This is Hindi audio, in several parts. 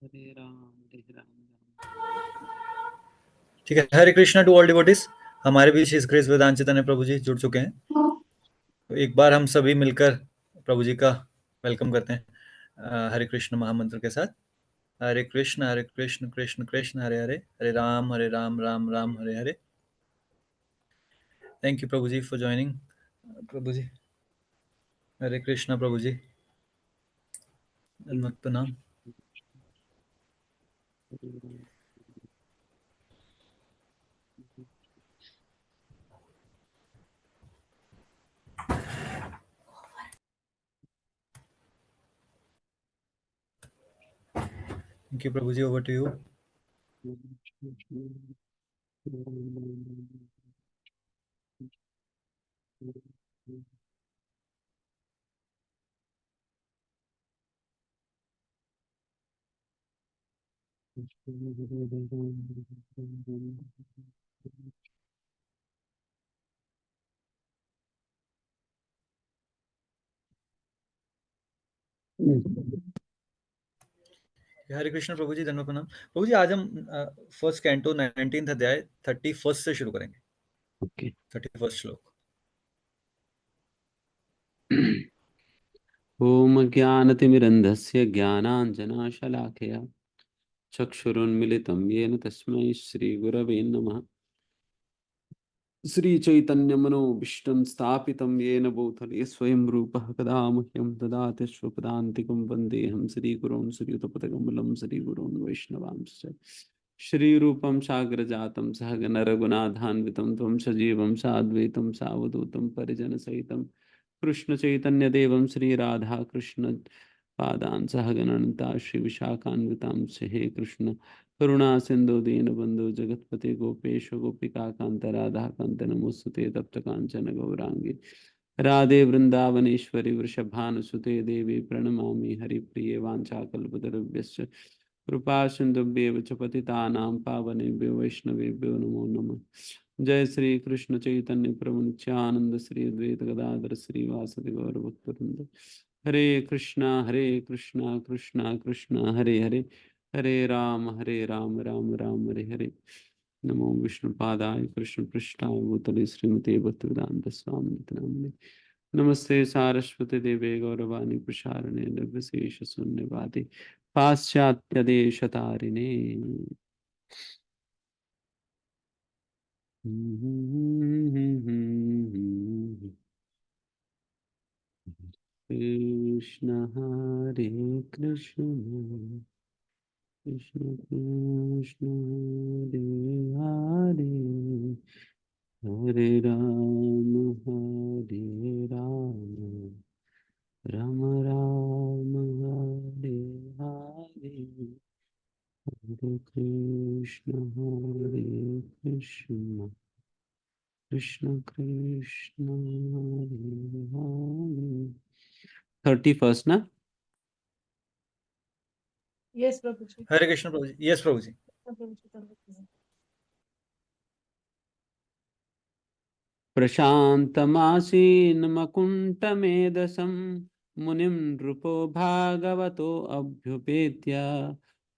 हरे राम हरे राम ठीक है। हरे कृष्णा टू ऑल डिवोटीज। हमारे बीच इस ग्रेस वेदांत चैतन्य प्रभु जी जुड़ चुके हैं। तो एक बार हम सभी मिलकर प्रभु जी का वेलकम करते हैं हरे कृष्ण महामंत्र के साथ। हरे कृष्ण कृष्ण कृष्ण हरे हरे, हरे राम राम राम हरे हरे। थैंक यू प्रभु जी फॉर ज्वाइनिंग। प्रभु जी, हरे कृष्णा प्रभु जी, अन्वत प्रणाम। हरे राम। थैंक यू प्रभु जी, over to you. Hare Krishna प्रभु जी, धन्यवाद प्रणाम। प्रभु जी, आज हम फर्स्ट कैंटो 19th अध्याय 31st से शुरू करेंगे। ओके। 31st श्लोक। ओम ज्ञानतिमिरन्धस्य ज्ञानाञ्जनशलाकया चक्षुरुन्मिलितं येन तस्मै श्रीगुरवे नमः। श्रीचैतन्यमनोभीष्टं स्थापितं येन भूतले स्वयं रूपः कदा मह्यं ददाति स्वपदान्तिकं वन्देऽहं श्रीगुरून् श्रीयुतपदकमलं श्रीगुरून् वैष्णवांश्च। श्रीरूपं साग्रजातं सहगण रघुनाथान्वितं त्वं सजीवं साद्वैतं सावधूतं परिजनसहितं कृष्णचैतन्यदेवं श्रीराधाकृष्ण पादान् सहगणन्ता श्रीविशाखान्वितांश्च। हे कृष्ण करुणा सिंधु दीन बंधु जगतपति गोपेश गोपिका कांत राधा कांत नमोस्तुते तप्त कांचन गौरांगी राधे वृंदावनेश्वरी वृषभानुसुते देवी प्रणमामि हरिप्रिये वाञ्छाकल्पतरुभ्यश्च कृपा सिन्धुभ्येव च पतितानां पावनेभ्यो वैष्णवेभ्यो नमो नमः। जय श्री कृष्ण चैतन्य प्रभु नित्यानंद श्री अद्वैत गदाधर श्रीवासदि गौर भक्तवृंद। हरे कृष्णा कृष्णा कृष्णा हरे हरे, हरे राम राम राम हरे हरे। नमो विष्णुपादाय कृष्ण पृष्ठाय भूतले श्रीमते भक्तिवेदांत स्वामी नामिने। नमस्ते सारस्वती देवे गौरवाणी प्रसारणे निर्विशेष शून्यवादी पाश्चात्य देश तारिणे। कृष्ण हरे कृष्ण कृष्ण कृष्ण हरे हरे, हरे राम राम राम हरे हरे, हरे कृष्ण कृष्ण कृष्ण हरे हरे। 31st ना? यस प्रभु जी। हरे कृष्ण प्रभु जी, यस प्रभु जी। प्रशान्तमासीनमकुण्ठमेधसं मुनिं नृपो भागवतो अभ्युपेत्य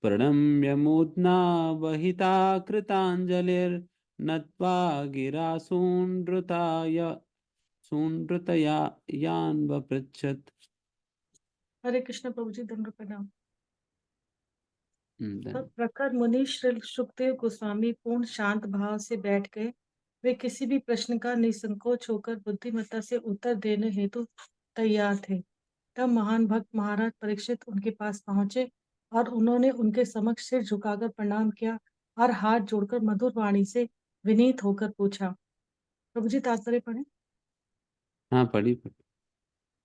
प्रणम्य मूर्ध्ना वहिता कृताञ्जलिर्नत्वा गिरा सूनृतया यान्वपृच्छत्। हरे कृष्ण प्रभु जी, दंड प्रणाम। then तब प्रखर मुनि श्री सुखदेव गोस्वामी पूर्ण शांत भाव से बैठ गए। वे किसी भी प्रश्न का निसंकोच होकर बुद्धिमत्ता से उत्तर देने हेतु तैयार थे। तब महान भक्त महाराज परीक्षित उनके पास पहुंचे और उन्होंने उनके समक्ष सिर झुकाकर प्रणाम किया और हाथ जोड़कर मधुर वाणी से विनीत होकर पूछा। प्रभु जी तात्पर्य पढ़े। हाँ पढ़ी।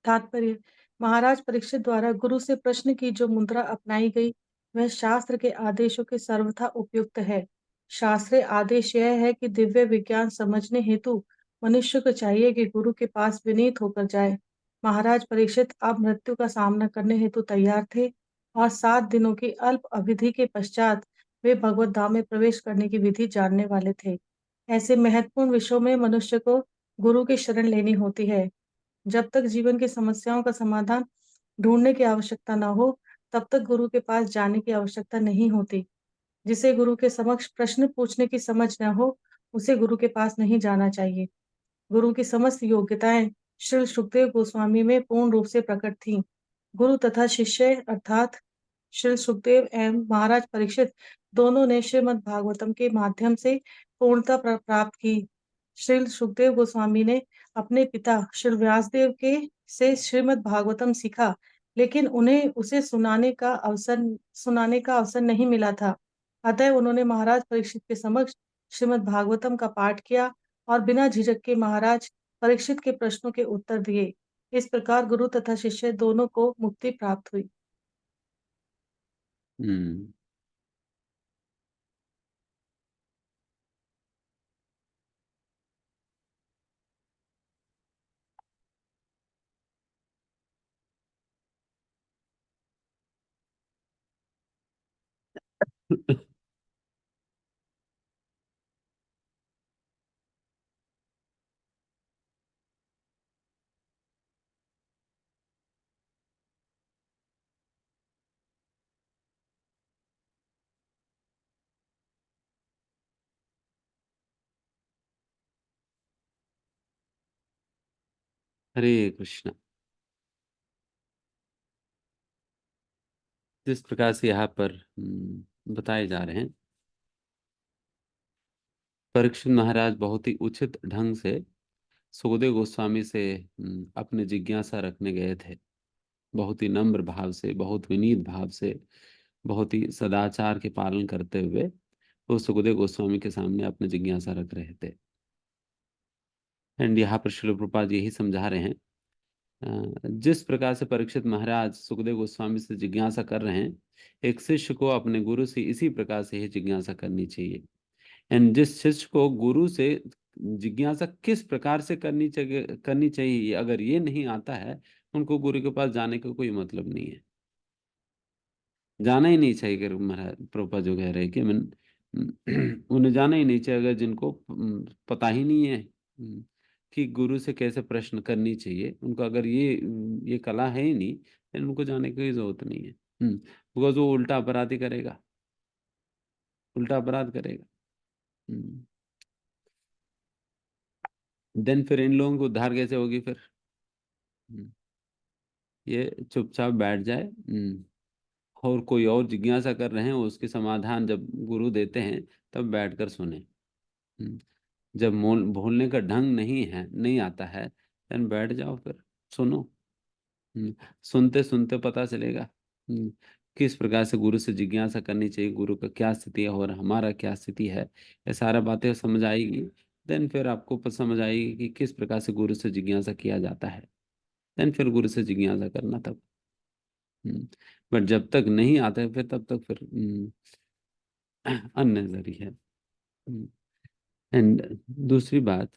तात्पर्य, महाराज परीक्षित द्वारा गुरु से प्रश्न की जो मुद्रा अपनाई गई वह शास्त्र के आदेशों के सर्वथा उपयुक्त है। शास्त्रीय आदेश यह है कि दिव्य विज्ञान समझने हेतु मनुष्य को चाहिए कि गुरु के पास विनीत होकर जाए। महाराज परीक्षित अब मृत्यु का सामना करने हेतु तैयार थे और 7 दिनों की अल्प अवधि के पश्चात वे भगवत धाम में प्रवेश करने की विधि जानने वाले थे। ऐसे महत्वपूर्ण विषयों में मनुष्य को गुरु की शरण लेनी होती है। जब तक जीवन की समस्याओं का समाधान ढूंढने की आवश्यकता न हो, तब तक गुरु के पास जाने की आवश्यकता नहीं होती। जिसे गुरु के समक्ष प्रश्न पूछने की समझ न हो, उसे गुरु के पास नहीं जाना चाहिए। गुरु की समस्त योग्यताएं श्री सुखदेव गोस्वामी में पूर्ण रूप से प्रकट थीं। गुरु तथा शिष्य अर्थात श्री सुखदेव एवं महाराज परीक्षित दोनों ने श्रीमद् भागवतम के माध्यम से पूर्णता प्राप्त की। श्री सुखदेव गोस्वामी ने अपने पिता श्री व्यासदेव के से श्रीमद् भागवतम सीखा, लेकिन उन्हें उसे सुनाने का अवसर नहीं मिला था। अतः उन्होंने महाराज परीक्षित के समक्ष श्रीमद् भागवतम का पाठ किया और बिना झिझक के महाराज परीक्षित के प्रश्नों के उत्तर दिए। इस प्रकार गुरु तथा शिष्य दोनों को मुक्ति प्राप्त हुई। हम्म। हरे कृष्ण। जिस प्रकार से यहाँ पर बताए जा रहे हैं, परीक्षित महाराज बहुत ही उचित ढंग से सुखदेव गोस्वामी से अपने जिज्ञासा रखने गए थे। बहुत ही नम्र भाव से, बहुत विनीत भाव से, बहुत ही सदाचार के पालन करते हुए वो सुखदेव गोस्वामी के सामने अपनी जिज्ञासा रख रहे थे। एंड यहाँ पर श्रील प्रभुपाद यही समझा रहे हैं, जिस प्रकार से परीक्षित महाराज सुखदेव गोस्वामी से जिज्ञासा कर रहे हैं, एक शिष्य को अपने गुरु से इसी प्रकार से ही जिज्ञासा करनी चाहिए। एंड जिस शिष्य को गुरु से जिज्ञासा किस प्रकार से करनी चाहिए, अगर ये नहीं आता है, उनको गुरु के पास जाने का कोई मतलब नहीं है। जाना ही नहीं चाहिए। अगर महाराज प्रभुपाद जो कह रहे हैं कि उन्हें जाना ही नहीं चाहिए, अगर जिनको पता ही नहीं है कि गुरु से कैसे प्रश्न करनी चाहिए, उनको अगर ये कला है ही नहीं, तो उनको जाने की जरूरत नहीं है। बिकॉज वो उल्टा अपराध ही करेगा, उल्टा अपराध करेगा। देन फिर इन लोगों को उद्धार कैसे होगी फिर? हम्म, ये चुपचाप बैठ जाए, और कोई और जिज्ञासा कर रहे हैं, उसके समाधान जब गुरु देते हैं तब बैठकर सुने। जब भूलने का ढंग नहीं है, नहीं आता है, देन बैठ जाओ, फिर सुनो। सुनते सुनते पता चलेगा किस प्रकार से गुरु से जिज्ञासा करनी चाहिए, गुरु का क्या स्थिति है और हमारा क्या स्थिति है। ये सारा बातें समझ आएगी। देन फिर आपको समझ आएगी कि किस प्रकार से गुरु से जिज्ञासा किया जाता है। देन फिर गुरु से जिज्ञासा करना तब। बट जब तक नहीं आता है, फिर तब तक फिर अननेसेसरी है। एंड दूसरी बात,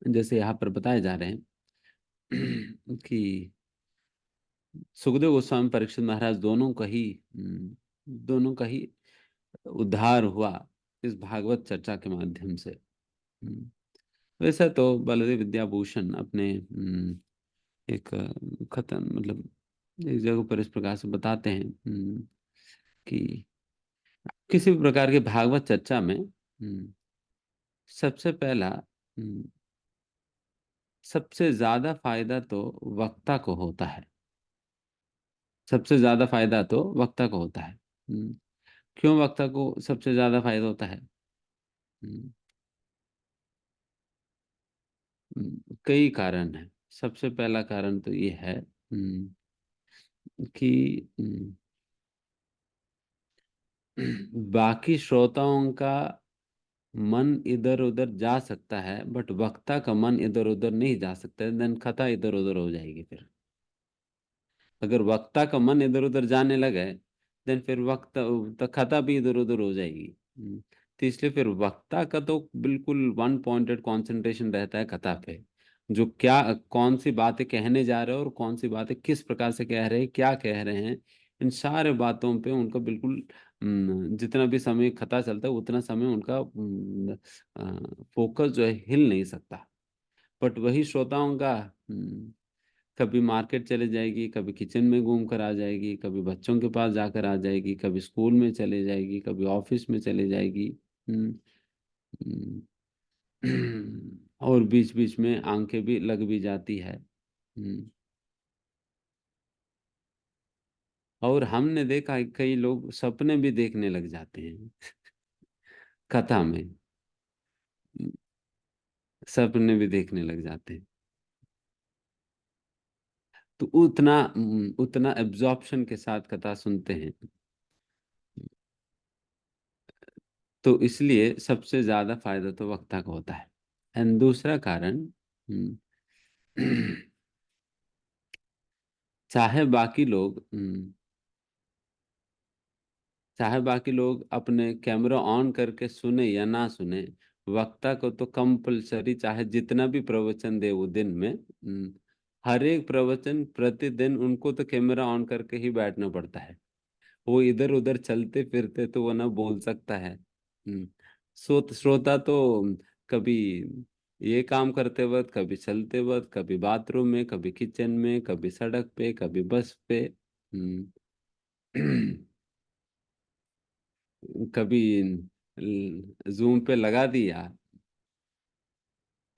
जैसे यहाँ पर बताए जा रहे हैं कि सुखदेव गोस्वामी परीक्षित महाराज दोनों का ही उद्धार हुआ इस भागवत चर्चा के माध्यम से। वैसे तो बलदेव विद्याभूषण अपने एक खतन मतलब एक जगह पर इस प्रकार से बताते हैं कि किसी भी प्रकार के भागवत चर्चा में सबसे पहला सबसे ज्यादा फायदा तो वक्ता को होता है। सबसे ज्यादा फायदा तो वक्ता को होता है। क्यों वक्ता को सबसे ज्यादा फायदा होता है? हम्म, कई कारण है। सबसे पहला कारण तो ये है कि बाकी श्रोताओं का मन इधर उधर जा सकता है, बट वक्ता का मन इधर उधर नहीं जा सकता। देन कथा इधर उधर हो जाएगी। फिर अगर वक्ता का मन इधर उधर जाने लगे, देन फिर वक्ता तो कथा भी इधर उधर हो जाएगी। तो इसलिए फिर वक्ता का तो बिल्कुल वन पॉइंटेड कंसंट्रेशन रहता है कथा पे। जो क्या कौन सी बातें कहने जा रहे हैं और कौन सी बातें किस प्रकार से कह रहे हैं, क्या कह रहे हैं, इन सारे बातों पे उनका बिल्कुल जितना भी समय कथा चलता है उतना समय उनका फोकस जो है हिल नहीं सकता। बट वही श्रोताओं का कभी मार्केट चले जाएगी, कभी किचन में घूम कर आ जाएगी, कभी बच्चों के पास जाकर आ जाएगी, कभी स्कूल में चले जाएगी, कभी ऑफिस में चले जाएगी। हम्म, और बीच बीच में आंखें भी लग भी जाती है। और हमने देखा है कई लोग सपने भी देखने लग जाते हैं कथा में, सपने भी देखने लग जाते हैं। तो उतना उतना एब्जॉर्प्शन के साथ कथा सुनते हैं। तो इसलिए सबसे ज्यादा फायदा तो वक्ता को होता है। एंड दूसरा कारण, हम्म, चाहे बाकी लोग चाहे बाकी लोग अपने कैमरा ऑन करके सुने या ना सुने, वक्ता को तो कंपलसरी चाहे जितना भी प्रवचन दे वो दिन में, हर एक प्रवचन प्रतिदिन उनको तो कैमरा ऑन करके ही बैठना पड़ता है। वो इधर उधर चलते फिरते तो वो ना बोल सकता है। श्रोता तो कभी ये काम करते वक्त, कभी चलते वक्त, कभी बाथरूम में, कभी किचन में, कभी सड़क पे, कभी बस पे, हम्म, कभी जूम पे लगा दिया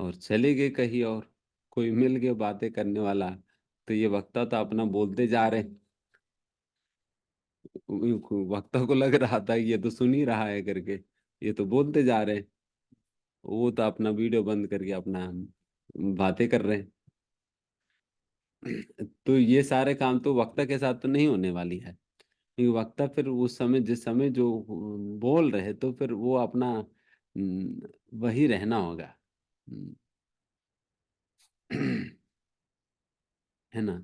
और चले गए कहीं और, कोई मिल गया बातें करने वाला, तो ये वक्ता तो अपना बोलते जा रहे हैं। वक्ता को लग रहा था कि ये तो सुन ही रहा है करके, ये तो बोलते जा रहे हैं। वो तो अपना वीडियो बंद करके अपना बातें कर रहे हैं। तो ये सारे काम तो वक्ता के साथ तो नहीं होने वाली है, क्योंकि वक्ता फिर उस समय जिस समय जो बोल रहे तो फिर वो अपना वही रहना होगा। हम्म, है ना।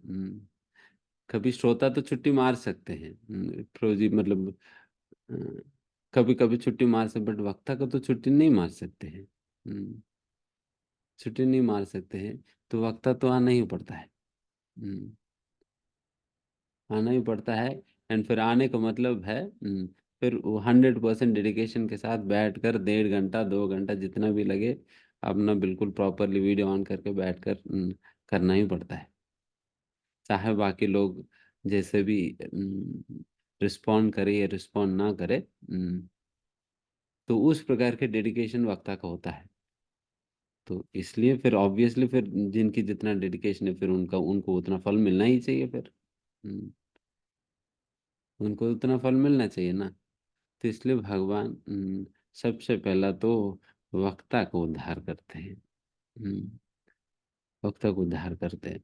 कभी श्रोता तो छुट्टी मार सकते हैं, प्रोजी मतलब कभी कभी छुट्टी मार सकते, बट वक्ता को तो छुट्टी नहीं मार सकते हैं। छुट्टी नहीं मार सकते हैं, तो वक्ता तो आना ही पड़ता है। हम्म, आना ही पड़ता है। एंड फिर आने का मतलब है, फिर 100% डेडिकेशन के साथ बैठ कर 1.5 घंटा 2 घंटा जितना भी लगे, अपना बिल्कुल प्रॉपरली वीडियो ऑन करके बैठ कर करना ही पड़ता है। चाहे बाकी लोग जैसे भी रिस्पॉन्ड करे या रिस्पॉन्ड ना करे, तो उस प्रकार के डेडिकेशन वक्ता का होता है। तो इसलिए फिर ऑब्वियसली फिर जिनकी जितना डेडिकेशन है, फिर उनका उनको उतना फल मिलना ही चाहिए फिर। हम्म, उनको उतना फल मिलना चाहिए ना। तो इसलिए भगवान सबसे पहला तो वक्ता को उद्धार करते हैं। हम्म, वक्ता को उद्धार करते हैं।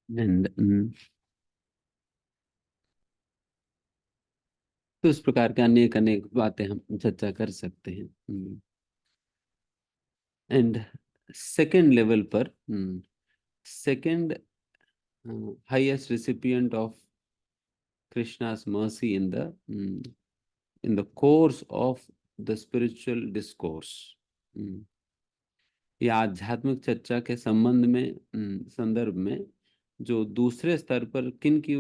And, तो इस प्रकार के अनेक अनेक बातें हम चर्चा कर सकते हैं। एंड सेकंड लेवल पर, second highest recipient of Krishna's mercy in the course of the spiritual discourse, या आध्यात्मिक चर्चा के संबंध में, संदर्भ में जो दूसरे स्तर पर किन की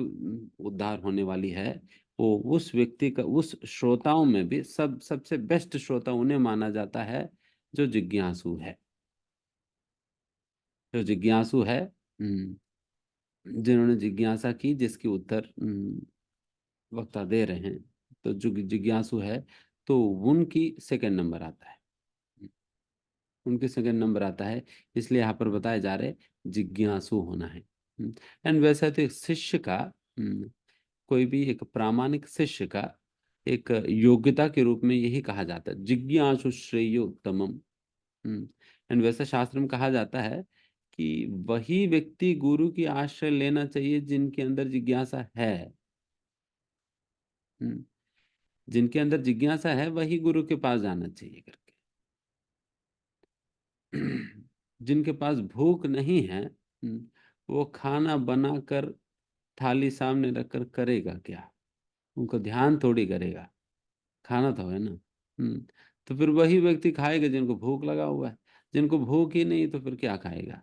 उद्धार होने वाली है, वो उस व्यक्ति का, उस श्रोताओं में भी सबसे बेस्ट श्रोता उन्हें माना जाता है जो जिज्ञासु है। जो जिज्ञासु है, जिन्होंने जिज्ञासा की, जिसकी उत्तर वक्ता दे रहे हैं, तो जो जिज्ञासु है, तो उनकी सेकंड नंबर आता है। उनके सेकंड नंबर आता है। इसलिए यहाँ पर बताया जा रहा है जिज्ञासु होना है। एंड वैसे तो एक शिष्य का, कोई भी एक प्रामाणिक शिष्य का एक योग्यता के रूप में यही कहा जाता है, जिज्ञासु श्रेयोत्तमम। एंड वैसा शास्त्र में कहा जाता है कि वही व्यक्ति गुरु की आश्रय लेना चाहिए जिनके अंदर जिज्ञासा है। हम्म, जिनके अंदर जिज्ञासा है वही गुरु के पास जाना चाहिए करके। जिनके पास भूख नहीं है, वो खाना बनाकर थाली सामने रखकर करेगा क्या? उनको ध्यान थोड़ी करेगा, खाना तो है ना। तो फिर वही व्यक्ति खाएगा जिनको भूख लगा हुआ है। जिनको भूख ही नहीं तो फिर क्या खाएगा?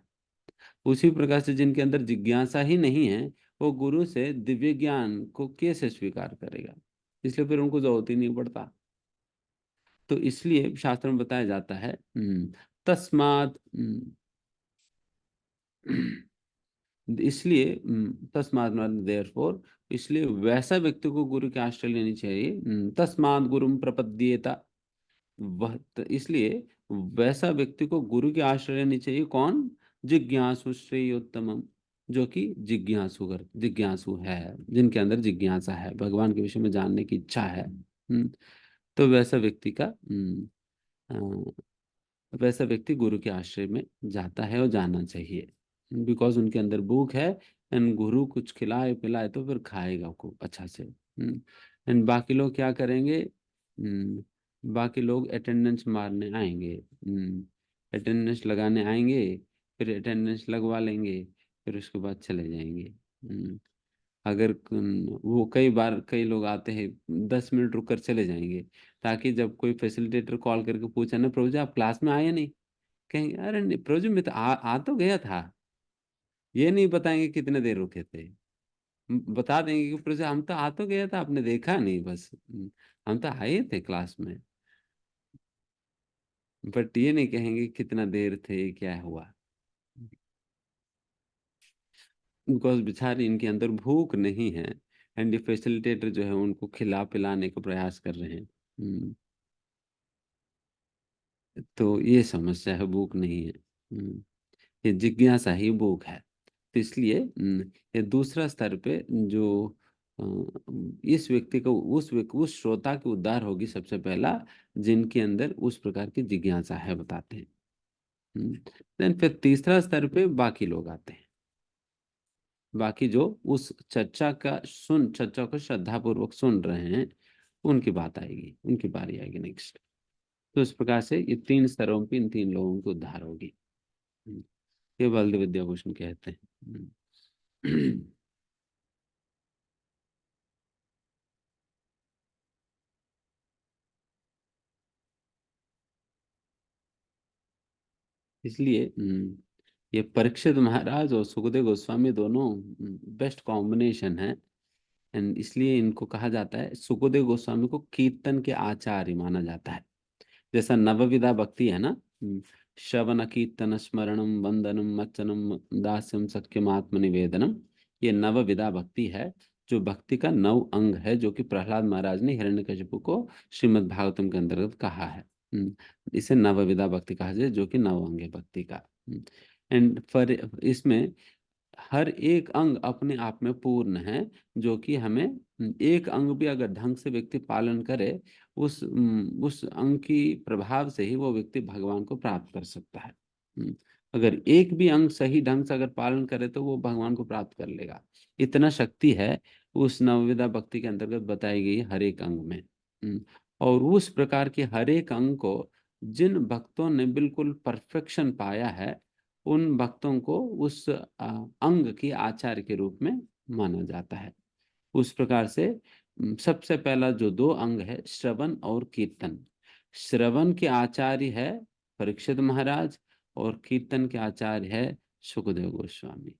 उसी प्रकार से जिनके अंदर जिज्ञासा ही नहीं है, वो गुरु से दिव्य ज्ञान को कैसे स्वीकार करेगा? इसलिए फिर उनको जरूरत ही नहीं पड़ता। तो इसलिए शास्त्र में बताया जाता है तस्मात् इसलिए तस्मात् देयरफॉर, इसलिए वैसा व्यक्ति को गुरु की आश्रय लेनी चाहिए। तस्मात् गुरुम प्रपद्येता, वह इसलिए वैसा व्यक्ति को गुरु की आश्रय लेनी चाहिए। कौन? जिज्ञासु श्रेयोत्तमम, जो कि जिज्ञासु है, जिनके अंदर जिज्ञासा है, भगवान के विषय में जानने की इच्छा है। तो वैसा व्यक्ति का वैसा व्यक्ति गुरु के आश्रय में जाता है और जाना चाहिए, बिकॉज उनके अंदर भूख है। एंड गुरु कुछ खिलाए पिलाए तो फिर खाएगा खूब अच्छा से। एंड बाकी लोग क्या करेंगे? बाकी लोग अटेंडेंस मारने आएंगे, अटेंडेंस लगाने आएंगे, फिर अटेंडेंस लगवा लेंगे, फिर उसके बाद चले जाएंगे। अगर वो कई बार कई लोग आते हैं 10 मिनट रुक कर चले जाएंगे, ताकि जब कोई फैसिलिटेटर कॉल करके पूछा ना, प्रभु जी आप क्लास में आए नहीं, कहेंगे अरे नहीं प्रभु जी मैं तो आ तो गया था। ये नहीं बताएंगे कितने देर रुके थे, बता देंगे कि प्रभु जी हम तो आ तो गया था, आपने देखा नहीं बस, हम तो आए थे क्लास में। बट ये नहीं कहेंगे कितना देर थे, क्या हुआ, बिकॉज बेचारे इनके अंदर भूख नहीं है। एंड ये फैसिलिटेटर जो है उनको खिला पिलाने का प्रयास कर रहे हैं। तो ये समस्या है, भूख नहीं है। ये जिज्ञासा ही भूख है। तो इसलिए ये दूसरा स्तर पे जो इस व्यक्ति को उस श्रोता की उद्धार होगी सबसे पहला, जिनके अंदर उस प्रकार की जिज्ञासा है, बताते हैं। देन फिर तीसरा स्तर पे बाकी लोग आते हैं, बाकी जो उस चर्चा को श्रद्धा पूर्वक सुन रहे हैं, उनकी बात आएगी, उनकी बारी आएगी नेक्स्ट। तो इस प्रकार से ये 3 स्तरों पे इन 3 लोगों की उद्धार होगी। ये बलदेव विद्याभूषण कहते हैं। इसलिए ये परीक्षित महाराज और सुखदेव गोस्वामी दोनों बेस्ट कॉम्बिनेशन है। एंड इसलिए इनको कहा जाता है, सुखदेव गोस्वामी को कीर्तन के आचार्य माना जाता है। जैसा नवविधा भक्ति है ना, श्रवण कीर्तन स्मरणम वंदनम मच्चनम दास्यम सख्यम आत्मनिवेदनम, ये नवविधा भक्ति है, जो भक्ति का 9 अंग है, जो कि प्रहलाद महाराज ने हिरण्यकशिपु को श्रीमद् भागवतम के अंतर्गत कहा है। इसे नवविधा भक्ति कहा जाए, जो कि 9 अंग है भक्ति का। एंड फॉर इसमें हर एक अंग अपने आप में पूर्ण है, जो कि हमें एक अंग भी अगर ढंग से व्यक्ति पालन करे, उस अंग की प्रभाव से ही वो व्यक्ति भगवान को प्राप्त कर सकता है। अगर एक भी अंग सही ढंग से अगर पालन करे तो वो भगवान को प्राप्त कर लेगा। इतना शक्ति है उस नवविधा भक्ति के अंतर्गत बताई गई हर एक अंग में। और उस प्रकार के हर एक अंग को जिन भक्तों ने बिल्कुल परफेक्शन पाया है, उन भक्तों को उस अंग की आचार्य के रूप में माना जाता है। उस प्रकार से सबसे पहला जो 2 अंग है, श्रवण और कीर्तन। श्रवण के आचार्य है परीक्षित महाराज, और कीर्तन के आचार्य है सुखदेव गोस्वामी।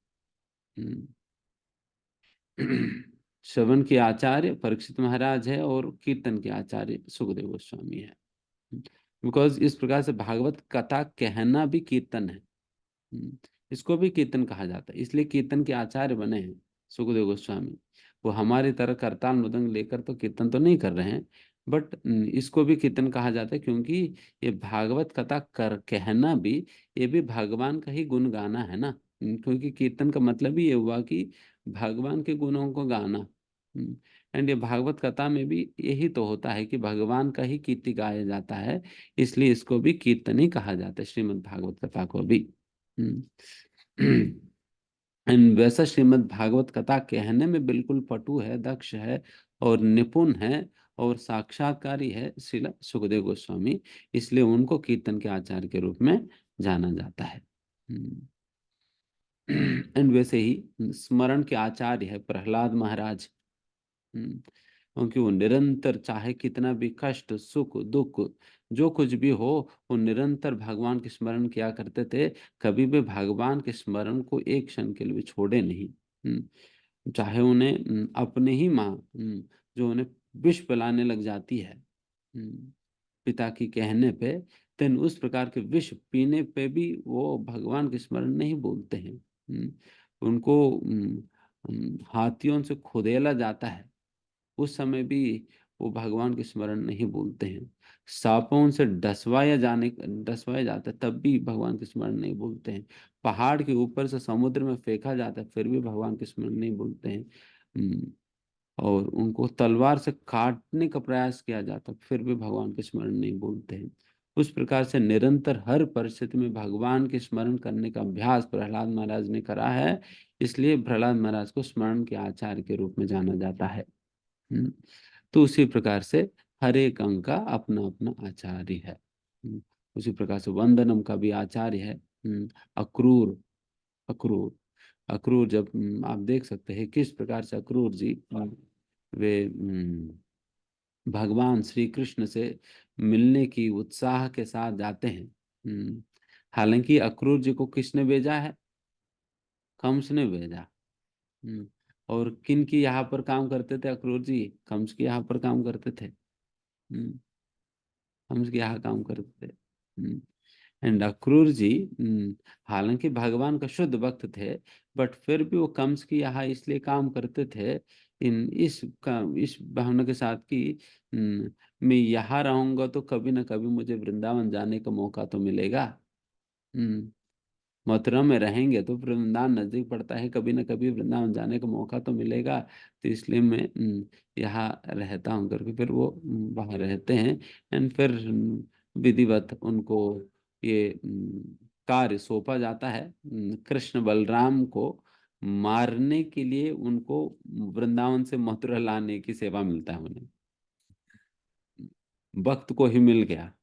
श्रवण के आचार्य परीक्षित महाराज है और कीर्तन के आचार्य सुखदेव गोस्वामी है। बिकॉज इस प्रकार से भागवत कथा कहना भी कीर्तन है। इसको भी कीर्तन कहा जाता है, इसलिए कीर्तन के आचार्य बने हैं सुखदेव गोस्वामी। वो हमारी तरह करताल मृदंग लेकर तो कीर्तन तो नहीं कर रहे हैं, बट इसको भी कीर्तन कहा जाता है, क्योंकि ये भागवत कथा कर कहना भी, ये भी भगवान का ही गुण गाना है ना। क्योंकि कीर्तन का मतलब ही ये हुआ कि भगवान के गुणों को गाना। एंड ये भागवत कथा में भी यही तो होता है कि भगवान का ही कीर्ति गाया जाता है, इसलिए इसको भी कीर्तन ही कहा जाता है, श्रीमद् भागवत कथा को भी। एंड वैसा श्रीमद् भागवत कथा कहने में बिल्कुल पटु है, दक्ष है और निपुण है और साक्षात्कारी है श्रील सुखदेव गोस्वामी, इसलिए उनको कीर्तन के आचार्य के रूप में जाना जाता है। एंड वैसे ही स्मरण के आचार्य है प्रहलाद महाराज, क्योंकि वो निरंतर चाहे कितना भी कष्ट सुख दुख जो कुछ भी हो, वो निरंतर भगवान के स्मरण किया करते थे। कभी भी भगवान के स्मरण को एक क्षण के लिए छोड़े नहीं। चाहे उन्हें अपने ही माँ जो उन्हें विष पिलाने लग जाती है, पिता की कहने पे, देन उस प्रकार के विष पीने पे भी वो भगवान के स्मरण नहीं बोलते हैं। उनको हाथियों से खुदेला जाता है, उस समय भी वो भगवान के स्मरण नहीं बोलते हैं। सांपों से डसवाया जाता है, तब भी भगवान के स्मरण नहीं बोलते हैं। पहाड़ के ऊपर से समुद्र में फेंका जाता है, फिर भी भगवान के स्मरण नहीं बोलते हैं। और उनको तलवार से काटने का प्रयास किया जाता, फिर भी भगवान के स्मरण नहीं बोलते हैं। उस प्रकार से निरंतर हर परिस्थिति में भगवान के स्मरण करने का अभ्यास प्रहलाद महाराज ने करा है, इसलिए प्रहलाद महाराज को स्मरण के आचार्य के रूप में जाना जाता है। तो उसी प्रकार से हर एक अंग का अपना अपना आचार्य है। उसी प्रकार से वंदनम का भी आचार्य है अक्रूर। अक्रूर अक्रूर जब आप देख सकते हैं किस प्रकार से अक्रूर जी वे भगवान श्री कृष्ण से मिलने की उत्साह के साथ जाते हैं। हालांकि अक्रूर जी को किसने भेजा है? कंस ने भेजा। और किन की यहाँ पर काम करते थे अक्रूर जी? कंस की यहाँ पर काम करते थे। कंस के यहाँ काम करते थे। एंड अक्रूर जी हालांकि भगवान का शुद्ध भक्त थे, बट फिर भी वो कंस की यहाँ इसलिए काम करते थे इस भावना के साथ कि मैं यहाँ रहूंगा तो कभी ना कभी मुझे वृंदावन जाने का मौका तो मिलेगा। मथुरा में रहेंगे तो वृंदावन नजदीक पड़ता है, कभी ना कभी वृंदावन जाने का मौका तो मिलेगा, तो इसलिए मैं यहाँ रहता हूँ करके फिर वो वहाँ रहते हैं। एंड फिर विधिवत उनको ये कार्य सौंपा जाता है। कृष्ण बलराम को मारने के लिए उनको वृंदावन से मथुरा लाने की सेवा मिलता है उन्हें। वक्त को ही मिल गया,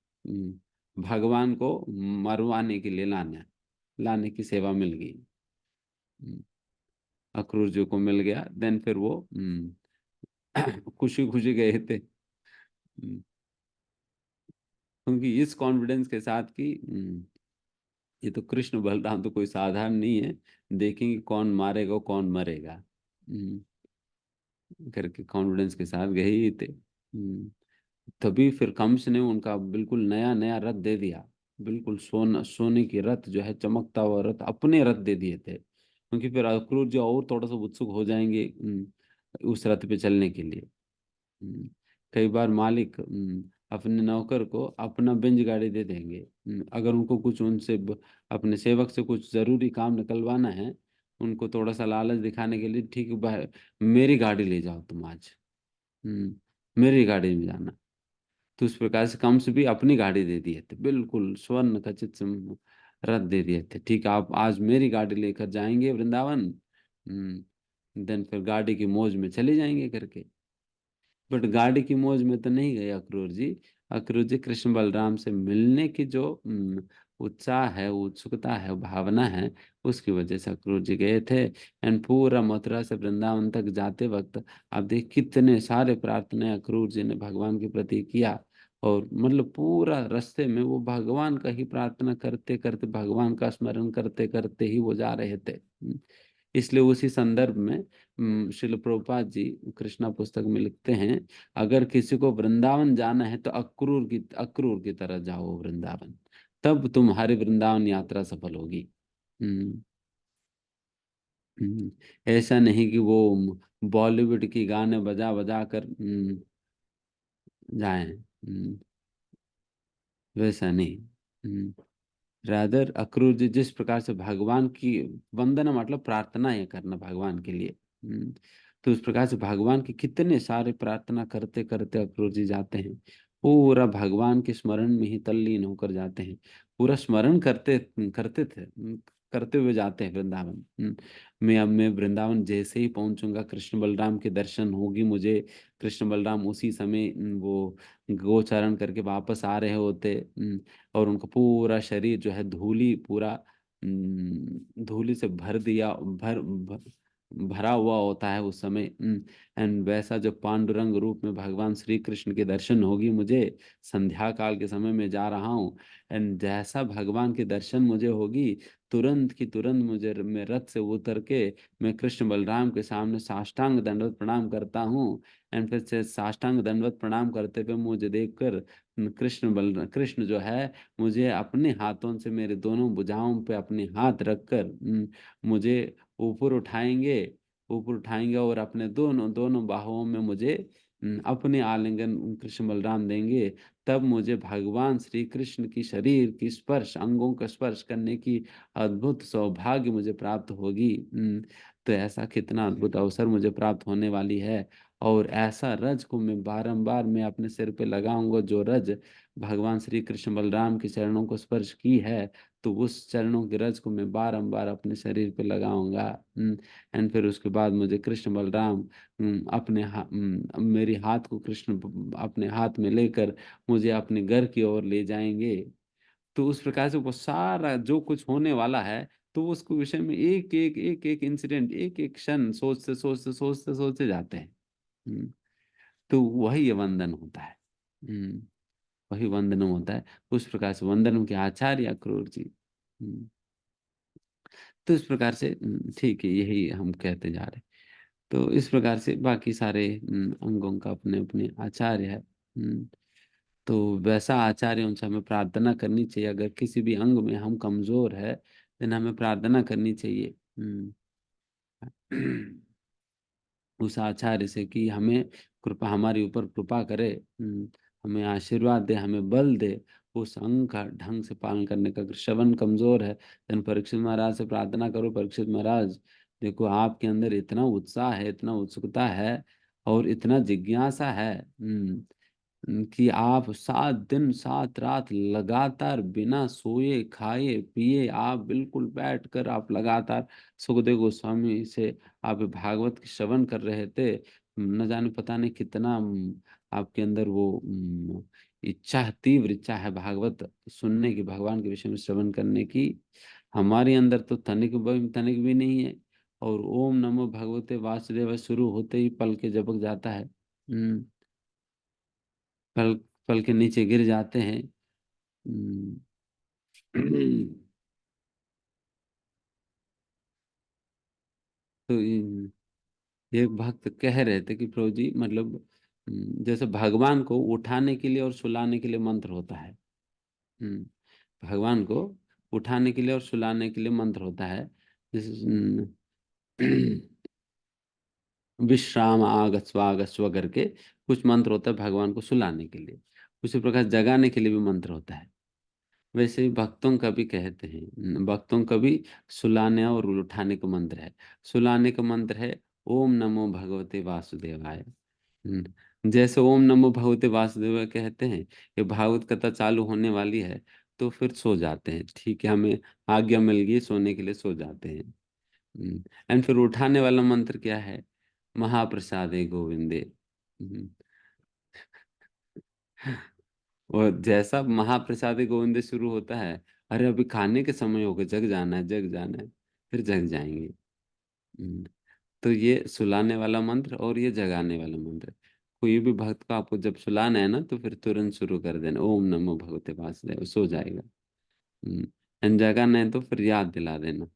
भगवान को मरवाने के लिए लाने की सेवा मिल गई। अक्रूर जी को मिल गया, देन फिर वो खुशी खुशी गए थे। क्योंकि इस कॉन्फिडेंस के साथ कि ये तो कृष्ण बलराम तो कोई साधारण नहीं है, देखेंगे कौन मारेगा कौन मरेगा करके कॉन्फिडेंस के साथ गए ही थे। तभी फिर कंस ने उनका बिल्कुल नया नया रथ दे दिया, बिल्कुल सोने की रथ जो है, चमकता हुआ रथ, अपने रथ दे दिए थे, क्योंकि फिर अक्रूर जो और थोड़ा सा उत्सुक हो जाएंगे उस रथ पे चलने के लिए। कई बार मालिक अपने नौकर को अपना बेंज गाड़ी दे देंगे। अगर उनको कुछ उनसे अपने सेवक से कुछ जरूरी काम निकलवाना है, उनको थोड़ा सा लालच दिखाने के लिए, ठीक है भाई मेरी गाड़ी ले जाओ तुम आज, मेरी गाड़ी में जाना। तो उस प्रकार से कंस भी अपनी गाड़ी दे दिए थे, बिल्कुल स्वर्ण खचित रथ दे दिए थे, ठीक है आप आज मेरी गाड़ी लेकर जाएंगे वृंदावन, देन फिर गाड़ी की मौज में चले जाएंगे करके। बट गाड़ी की मौज में तो नहीं गए अक्रूर जी। अक्रूर जी कृष्ण बलराम से मिलने की जो उत्साह है, उत्सुकता है, भावना है, उसकी वजह से अक्रूर जी गए थे। एंड पूरा मथुरा से वृंदावन तक जाते वक्त आप देख कितने सारे प्रार्थनाएं अक्रूर जी ने भगवान के प्रति किया, और मतलब पूरा रास्ते में वो भगवान का ही प्रार्थना करते करते, भगवान का स्मरण करते करते ही वो जा रहे थे। इसलिए उसी संदर्भ में श्रील प्रभुपाद जी कृष्णा पुस्तक में लिखते हैं, अगर किसी को वृंदावन जाना है तो अक्रूर की तरह जाओ वृंदावन, तब तुम्हारी वृंदावन यात्रा सफल होगी। हम्म, ऐसा नहीं कि वो बॉलीवुड की गाने बजा बजा कर जाएं, वैसा नहीं। रादर अक्रूर जी जिस प्रकार से भगवान की वंदना मतलब प्रार्थना है करना भगवान के लिए, तो उस प्रकार से भगवान की कितने सारे प्रार्थना करते करते अक्रूर जी जाते हैं, पूरा भगवान के स्मरण में ही तल्लीन होकर जाते हैं, पूरा स्मरण करते करते थे करते हुए जाते हैं वृंदावन। मैं वृंदावन जैसे ही पहुंचूंगा, कृष्ण बलराम के दर्शन होगी मुझे, कृष्ण बलराम उसी समय वो गोचारण करके वापस आ रहे होते, और उनका पूरा शरीर जो है धूली पूरा धूली से भर भरा हुआ होता है उस समय। एंड वैसा जो पांडुरंग रूप में भगवान श्री कृष्ण के दर्शन होगी मुझे, संध्या काल के समय में जा रहा हूँ, एंड जैसा भगवान के दर्शन मुझे होगी, तुरंत की तुरंत मुझे मैं रथ से उतर के मैं कृष्ण बलराम के सामने साष्टांग दंडवत प्रणाम करता हूँ। एंड फिर से साष्टांग दंडवत प्रणाम करते हुए मुझे देखकर कृष्ण जो है मुझे अपने हाथों से मेरे दोनों भुजाओं पे अपने हाथ रखकर मुझे ऊपर उठाएंगे, ऊपर उठाएंगे और अपने दोनों दोनों बाहुओं में मुझे अपने आलिंगन कृष्ण बलराम देंगे। तब मुझे भगवान श्री कृष्ण की शरीर की स्पर्श, अंगों का स्पर्श करने की अद्भुत सौभाग्य मुझे प्राप्त होगी। तो ऐसा कितना अद्भुत अवसर मुझे प्राप्त होने वाली है। और ऐसा रज को मैं बारंबार मैं अपने सिर पे लगाऊंगा, जो रज भगवान श्री कृष्ण बलराम के चरणों को स्पर्श की है, तो उस चरणों की रज को मैं बारंबार अपने शरीर पे लगाऊंगा। एंड फिर उसके बाद मुझे कृष्ण बलराम मेरी हाथ को कृष्ण अपने हाथ में लेकर मुझे अपने घर की ओर ले जाएंगे। तो उस प्रकार से वो सारा जो कुछ होने वाला है, तो उसको विषय में एक एक इंसिडेंट, एक एक क्षण सोचते सोचते सोचते सोचते जाते हैं। हम्म, तो वही ये वंदन होता है। वही वंदनम होता है। उस प्रकार से वंदनम के आचार्य अक्रूर जी। हम्म, तो इस प्रकार से ठीक है, यही हम कहते जा रहे हैं। तो इस प्रकार से बाकी सारे अंगों का अपने अपने आचार्य है। तो वैसा आचार्य उनसे हमें प्रार्थना करनी चाहिए। अगर किसी भी अंग में हम कमजोर है, देन हमें प्रार्थना करनी चाहिए उस आचार्य से कि हमें कृपा, हमारे ऊपर कृपा करे, हमें आशीर्वाद दे, हमें बल दे उस अंग का ढंग से पालन करने का। अगर श्रवण कमजोर है, देन परीक्षित महाराज से प्रार्थना करो, परीक्षित महाराज देखो आपके अंदर इतना उत्साह है, इतना उत्सुकता है और इतना जिज्ञासा है कि आप 7 दिन 7 रात लगातार बिना सोए खाए पिए आप बिल्कुल बैठकर आप लगातार सुखदेव गोस्वामी से आप भागवत की श्रवण कर रहे थे। न जाने पता नहीं कितना आपके अंदर वो इच्छा, तीव्र इच्छा है भागवत सुनने की, भगवान के विषय में श्रवण करने की। हमारे अंदर तो तनिक भी नहीं है। और ओम नमो भगवते वासुदेव शुरू होते ही पल के झपक जाता है। पल पल के नीचे गिर जाते हैं। हम्म, तो एक भक्त कह रहे थे कि प्रभु जी मतलब जैसे भगवान को उठाने के लिए और सुलाने के लिए मंत्र होता है। हम्म, भगवान को उठाने के लिए और सुलाने के लिए मंत्र होता है। जैसे विश्राम आगस्व आगस्व करके कुछ मंत्र होता है भगवान को सुलाने के लिए। उसी प्रकार जगाने के लिए भी मंत्र होता है। वैसे ही भक्तों का भी कहते हैं, भक्तों का भी सुलाने और उठाने का मंत्र है। सुलाने का मंत्र है ओम नमो भगवते वासुदेवाय। जैसे ओम नमो भगवते वासुदेवाय कहते हैं, ये भागवत कथा चालू होने वाली है, तो फिर सो जाते हैं। ठीक है, हमें आज्ञा मिल गई, सोने के लिए सो जाते हैं। एंड फिर उठाने वाला मंत्र क्या है? महाप्रसादे गोविंदे। हम्म, और जैसा महाप्रसाद गोविंद शुरू होता है, अरे अभी खाने के समय हो गए, जग जाना है, जग जाना है, फिर जग जाएंगे। हम्म, तो ये सुलाने वाला मंत्र और ये जगाने वाला मंत्र। कोई भी भक्त को आपको जब सुलाना है ना, तो फिर तुरंत शुरू कर देना ओम नमो भगवते वासुदेव, सो जाएगा। जगाना है तो फिर याद दिला देना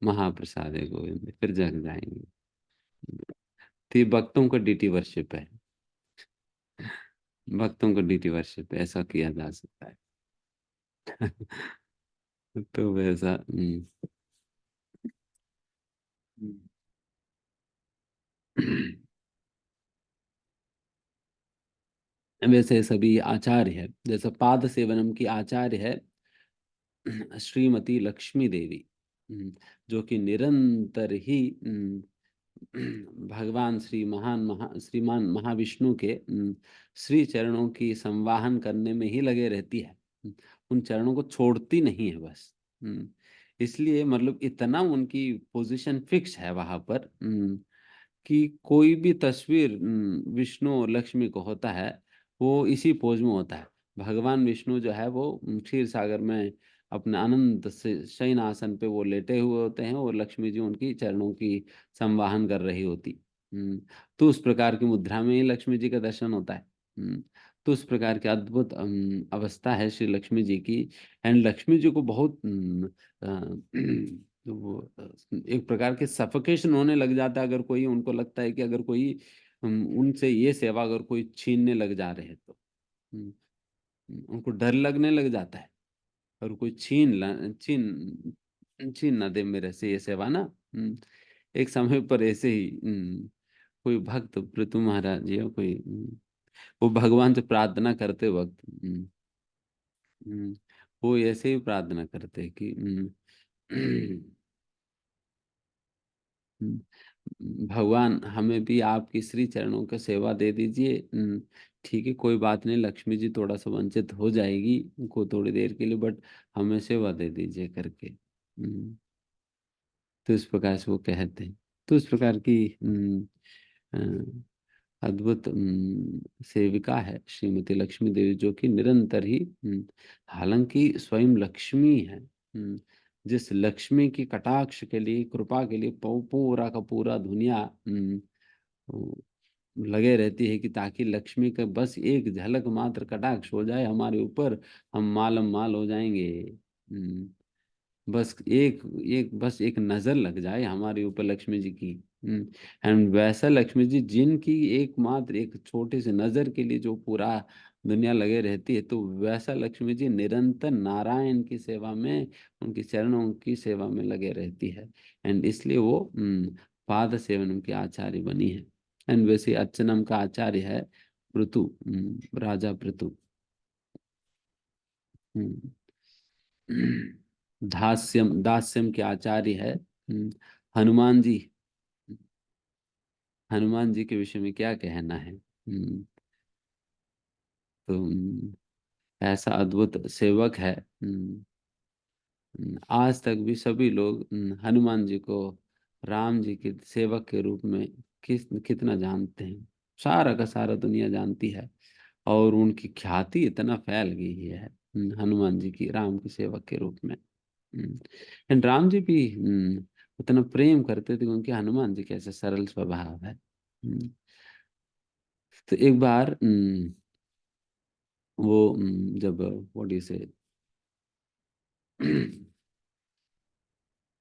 महाप्रसाद गोविंद, फिर जग जाएंगे। तो ये भक्तों का डीटी वर्शिप है। भक्तों को डीटी वर्शिप ऐसा किया जा सकता है। तो वैसा वैसे सभी आचार्य है, जैसे पाद सेवनम की आचार्य है श्रीमती लक्ष्मी देवी, जो कि निरंतर ही भगवान श्रीमान महाविष्णु के श्री चरणों की संवाहन करने में ही लगे रहती है। उन चरणों को छोड़ती नहीं है बस। इसलिए मतलब इतना उनकी पोजीशन फिक्स है वहां पर कि कोई भी तस्वीर विष्णु और लक्ष्मी को होता है, वो इसी पोज में होता है। भगवान विष्णु जो है वो क्षीर सागर में अपने आनंद से शयन आसन पे वो लेटे हुए होते हैं और लक्ष्मी जी उनकी चरणों की संवाहन कर रही होती। तो उस प्रकार की मुद्रा में ही लक्ष्मी जी का दर्शन होता है। तो उस प्रकार की अद्भुत अवस्था है श्री लक्ष्मी जी की। एंड लक्ष्मी जी को बहुत वो एक प्रकार के सफोकेशन होने लग जाता है, अगर कोई उनको लगता है कि अगर कोई उनसे ये सेवा अगर कोई छीनने लग जा रहे हैं तो उनको डर लगने लग जाता है। और कोई छीन ना दे मेरे से ये सेवा ना। एक समय पर ऐसे ही कोई भक्त पृथु महाराज या कोई वो भगवान से प्रार्थना करते वक्त वो ऐसे ही प्रार्थना करते कि भगवान हमें भी आपकी श्री चरणों की सेवा दे दीजिए। ठीक है, कोई बात नहीं, लक्ष्मी जी थोड़ा सा वंचित हो जाएगी उनको थोड़ी देर के लिए, बट हमें सेवा दे दीजिए करके। तो इस प्रकार से वो कहते हैं। तो इस प्रकार की अद्भुत सेविका है श्रीमती लक्ष्मी देवी, जो कि निरंतर ही हालांकि स्वयं लक्ष्मी है, जिस लक्ष्मी की कटाक्ष के लिए, कृपा के लिए पूरा का पूरा दुनिया लगे रहती है कि ताकि लक्ष्मी का बस एक झलक मात्र कटाक्ष हो जाए हमारे ऊपर, हम मालम माल हो जाएंगे। बस एक एक बस एक नजर लग जाए हमारे ऊपर लक्ष्मी जी की। एंड वैसा लक्ष्मी जी जिनकी एकमात्र एक छोटी सी नजर के लिए जो पूरा दुनिया लगे रहती है, तो वैसा लक्ष्मी जी निरंतर नारायण की सेवा में, उनकी चरणों की सेवा में लगे रहती है। एंड इसलिए वो पाद सेवन की आचार्य बनी है। एंड वैसे अर्चनम का आचार्य है पृथु, राजा पृथु। दास्यम दास्यम के आचार्य है हनुमान जी। हनुमान जी के विषय में क्या कहना है। तो ऐसा अद्भुत सेवक है। आज तक भी सभी लोग हनुमान जी को राम जी के सेवक के रूप में कितना जानते हैं। सारा का सारा दुनिया जानती है और उनकी ख्याति इतना फैल गई है हनुमान जी की राम के सेवक के रूप में। एंड राम जी भी उतना प्रेम करते थे क्योंकि हनुमान जी कैसे सरल स्वभाव है। तो एक बार वो जब व्हाट से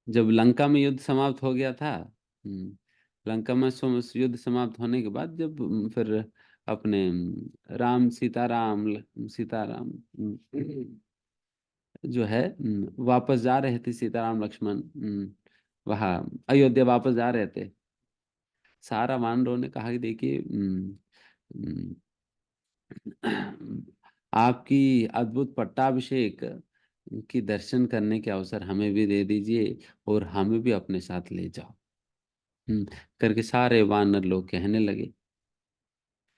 जब लंका में युद्ध समाप्त हो गया था, लंका में युद्ध समाप्त होने के बाद जब फिर अपने सीताराम जो है वापस जा रहे थे, सीताराम लक्ष्मण वहाँ अयोध्या वापस जा रहे थे। सारा वानरों ने कहा कि देखिए आपकी अद्भुत पट्टाभिषेक की दर्शन करने के अवसर हमें भी दे दीजिए और हमें भी अपने साथ ले जाओ। करके सारे वानर लोग कहने लगे।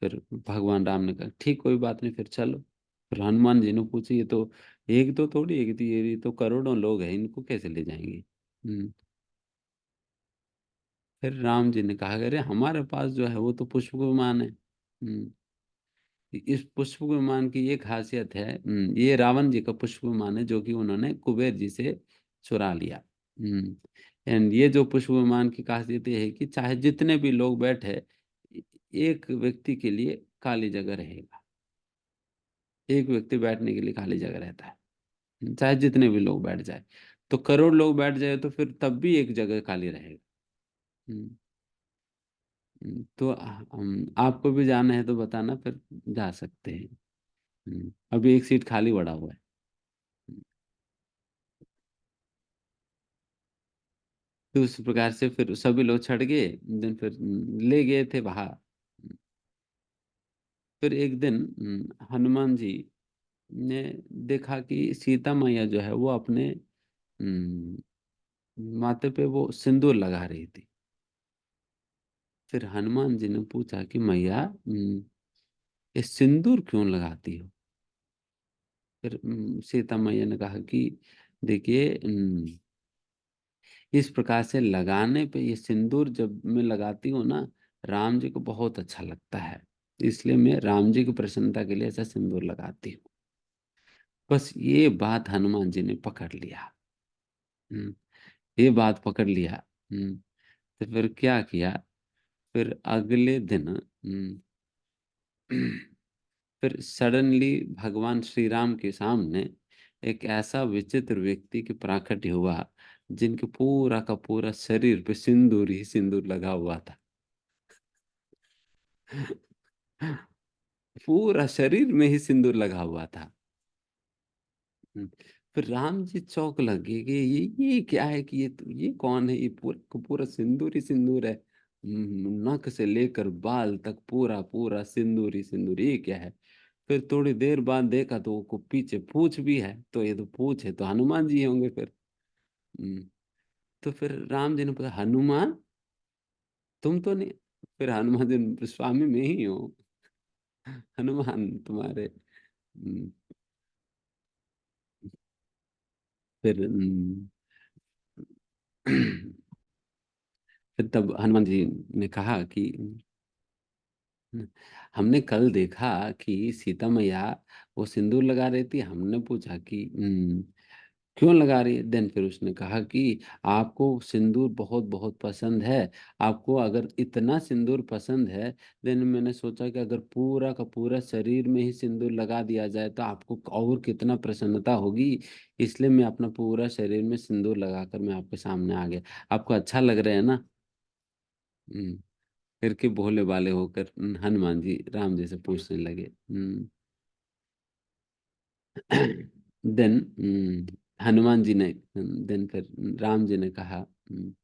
फिर भगवान राम ने कहा ठीक, कोई बात नहीं, फिर चलो। फिर हनुमान जी ने पूछे ये तो एक दो थोड़ी, एक थी, ये तो करोड़ों लोग हैं, इनको कैसे ले जाएंगे। फिर राम जी ने कहा अरे हमारे पास जो है वो तो पुष्प विमान है। इस पुष्प विमान की ये खासियत है, ये रावण जी का पुष्प विमान है जो कि उन्होंने कुबेर जी से चुरा लिया। एंड ये जो पुष्प विमान की खासियत ये है कि चाहे जितने भी लोग बैठे, एक व्यक्ति के लिए खाली जगह रहेगा। एक व्यक्ति बैठने के लिए खाली जगह रहता है, चाहे जितने भी लोग बैठ जाए। तो करोड़ लोग बैठ जाए तो फिर तब भी एक जगह खाली रहेगा। हम्म, तो आपको भी जाना है तो बताना, फिर जा सकते हैं। अभी एक सीट खाली पड़ा हुआ है। तो उस प्रकार से फिर सभी लोग छट गए। दिन फिर ले गए थे बाहर। फिर एक दिन हनुमान जी ने देखा कि सीता मैया जो है वो अपने माथे पे वो सिंदूर लगा रही थी। फिर हनुमान जी ने पूछा कि मैया ये सिंदूर क्यों लगाती हो। फिर सीता मैया ने कहा कि देखिए इस प्रकार से लगाने पे, ये सिंदूर जब मैं लगाती हूँ ना, राम जी को बहुत अच्छा लगता है, इसलिए मैं राम जी की प्रसन्नता के लिए ऐसा सिंदूर लगाती हूँ। बस ये बात हनुमान जी ने पकड़ लिया। ये बात पकड़ लिया। तो फिर क्या किया? फिर अगले दिन फिर सडनली भगवान श्री राम के सामने एक ऐसा विचित्र व्यक्ति की प्राकट्य हुआ, जिनके पूरा का पूरा शरीर पे सिंदूर ही सिंदूर लगा हुआ था। पूरा शरीर में ही सिंदूर लगा हुआ था। हम्म, फिर राम जी चौंक लगे कि ये क्या है, कि ये कौन है, ये पूरा का पूरा सिंदूर ही सिंदूर है। नख से लेकर बाल तक पूरा पूरा सिंदूर ही सिंदूर, ये क्या है? फिर थोड़ी देर बाद देखा तो वो पीछे पूंछ भी है, तो ये तो पूंछ है तो हनुमान जी होंगे फिर। हम्म, तो फिर राम जी ने पूछा, हनुमान तुम तो नहीं? फिर हनुमान जी ने, स्वामी में ही हो। हनुमान तुम्हारे। हम्म, फिर फिर तब हनुमान जी ने कहा कि हमने कल देखा कि सीता मैया वो सिंदूर लगा रही थी। हमने पूछा कि क्यों लगा रही है? देन फिर उसने कहा कि आपको सिंदूर बहुत बहुत पसंद है। आपको अगर इतना सिंदूर पसंद है, देन मैंने सोचा कि अगर पूरा का पूरा शरीर में ही सिंदूर लगा दिया जाए तो आपको और कितना प्रसन्नता होगी। इसलिए मैं अपना पूरा शरीर में सिंदूर लगाकर मैं आपके सामने आ गया। आपको अच्छा लग रहा है ना? हम्म, फिर के भोले भाले होकर हनुमान जी राम जी से पूछने लगे। देन हनुमान जी ने, देन फिर राम जी ने कहा, "हम्म,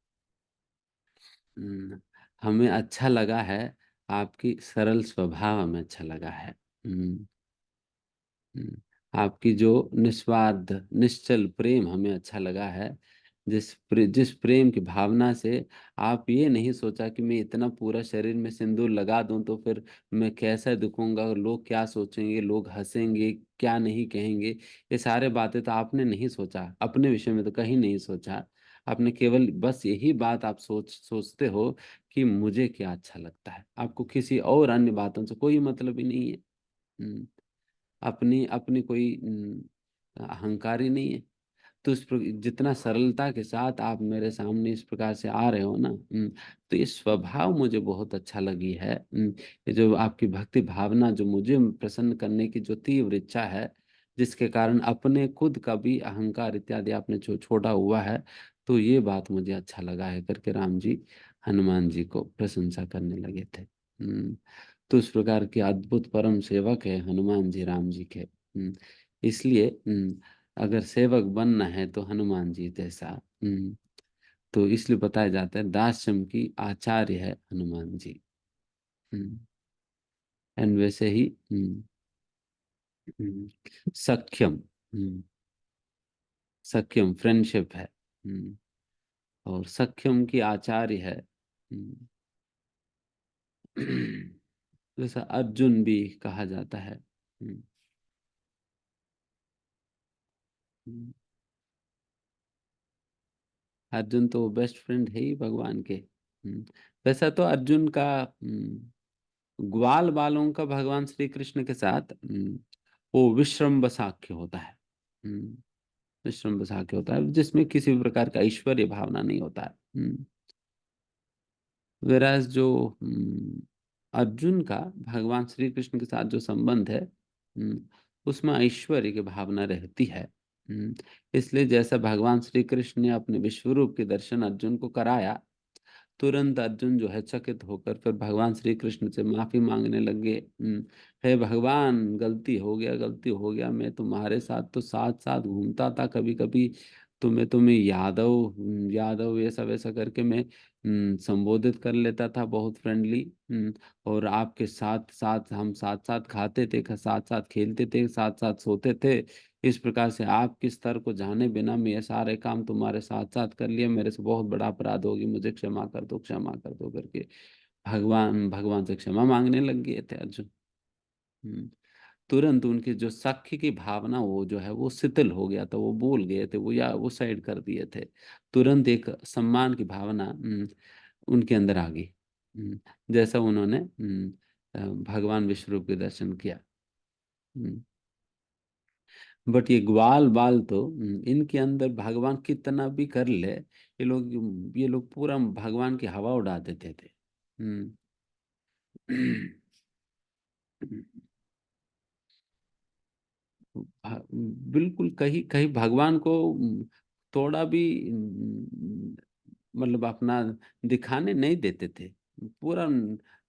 हमें अच्छा लगा है, आपकी सरल स्वभाव हमें अच्छा लगा है। हम्म, आपकी जो निस्वार्थ निश्चल प्रेम हमें अच्छा लगा है। जिस प्रेम की भावना से आप ये नहीं सोचा कि मैं इतना पूरा शरीर में सिंदूर लगा दूं तो फिर मैं कैसा दिखूंगा, लोग क्या सोचेंगे, लोग हंसेंगे, क्या नहीं कहेंगे। ये सारे बातें तो आपने नहीं सोचा, अपने विषय में तो कहीं नहीं सोचा। आपने केवल बस यही बात आप सोचते हो कि मुझे क्या अच्छा लगता है। आपको किसी और अन्य बातों से कोई मतलब ही नहीं है। हम्म, अपनी अपनी कोई अहंकार ही नहीं है। तो जितना सरलता के साथ आप मेरे सामने इस प्रकार से आ रहे हो ना, तो ये स्वभाव मुझे बहुत अच्छा लगी है। ये जो आपकी भक्ति भावना, जो मुझे प्रसन्न करने की जो तीव्र इच्छा है, जिसके कारण अपने खुद का भी अहंकार इत्यादि आपने छोड़ा हुआ है, तो ये बात मुझे अच्छा लगा है करके राम जी हनुमान जी को प्रशंसा करने लगे थे। तो इस प्रकार के अद्भुत परम सेवक है हनुमान जी राम जी के। इसलिए अगर सेवक बनना है तो हनुमान जी जैसा, तो इसलिए बताया जाता है दास्यम की आचार्य है हनुमान जी। एंड वैसे ही सख्यम, सख्यम फ्रेंडशिप है। और सख्यम की आचार्य है। हम्म, जैसा अर्जुन भी कहा जाता है। हम्म, हम्म, अर्जुन तो बेस्ट फ्रेंड है ही भगवान के। वैसा तो अर्जुन का ग्वाल बालों का भगवान श्री कृष्ण के साथ वो विश्रम्भ साख्य होता है। हम्म, विश्रम्भ साख्य होता है जिसमें किसी भी प्रकार का ऐश्वर्य भावना नहीं होता है। वेराज जो अर्जुन का भगवान श्री कृष्ण के साथ जो संबंध है, उसमें ऐश्वर्य की भावना रहती है। इसलिए जैसा भगवान श्री कृष्ण ने अपने विश्वरूप के दर्शन अर्जुन को कराया, तुरंत अर्जुन जो है चकित होकर फिर भगवान श्री कृष्ण से माफी मांगने लगे। हे भगवान, गलती हो गया, गलती हो गया। मैं तुम्हारे साथ तो साथ साथ घूमता था, कभी कभी तुम्हें तुम्हें यादव यादव ऐसा वैसा करके मैं संबोधित कर लेता था, बहुत फ्रेंडली। और आपके साथ साथ हम साथ साथ खाते थे, साथ साथ खेलते थे, साथ साथ सोते थे। इस प्रकार से आपके स्तर को जाने बिना मैं ये सारे काम तुम्हारे साथ साथ कर लिए। मेरे से बहुत बड़ा अपराध होगी, मुझे क्षमा कर दो, क्षमा कर दो करके भगवान भगवान से क्षमा मांगने लग गए थे अर्जुन। हम्म, तुरंत उनकी जो साख्य की भावना वो जो है वो शिथिल हो गया था, वो बोल गए थे, वो या वो साइड कर दिए थे। तुरंत एक सम्मान की भावना उनके अंदर आ गई। जैसा उन्होंने भगवान विश्वरूप के दर्शन किया। हम्म, बट ये ग्वाल बाल तो इनके अंदर भगवान कितना भी कर ले, ये लोग पूरा भगवान की हवा उड़ा देते थे। हम्म बिल्कुल कहीं कहीं भगवान को थोड़ा भी मतलब अपना दिखाने नहीं देते थे, पूरा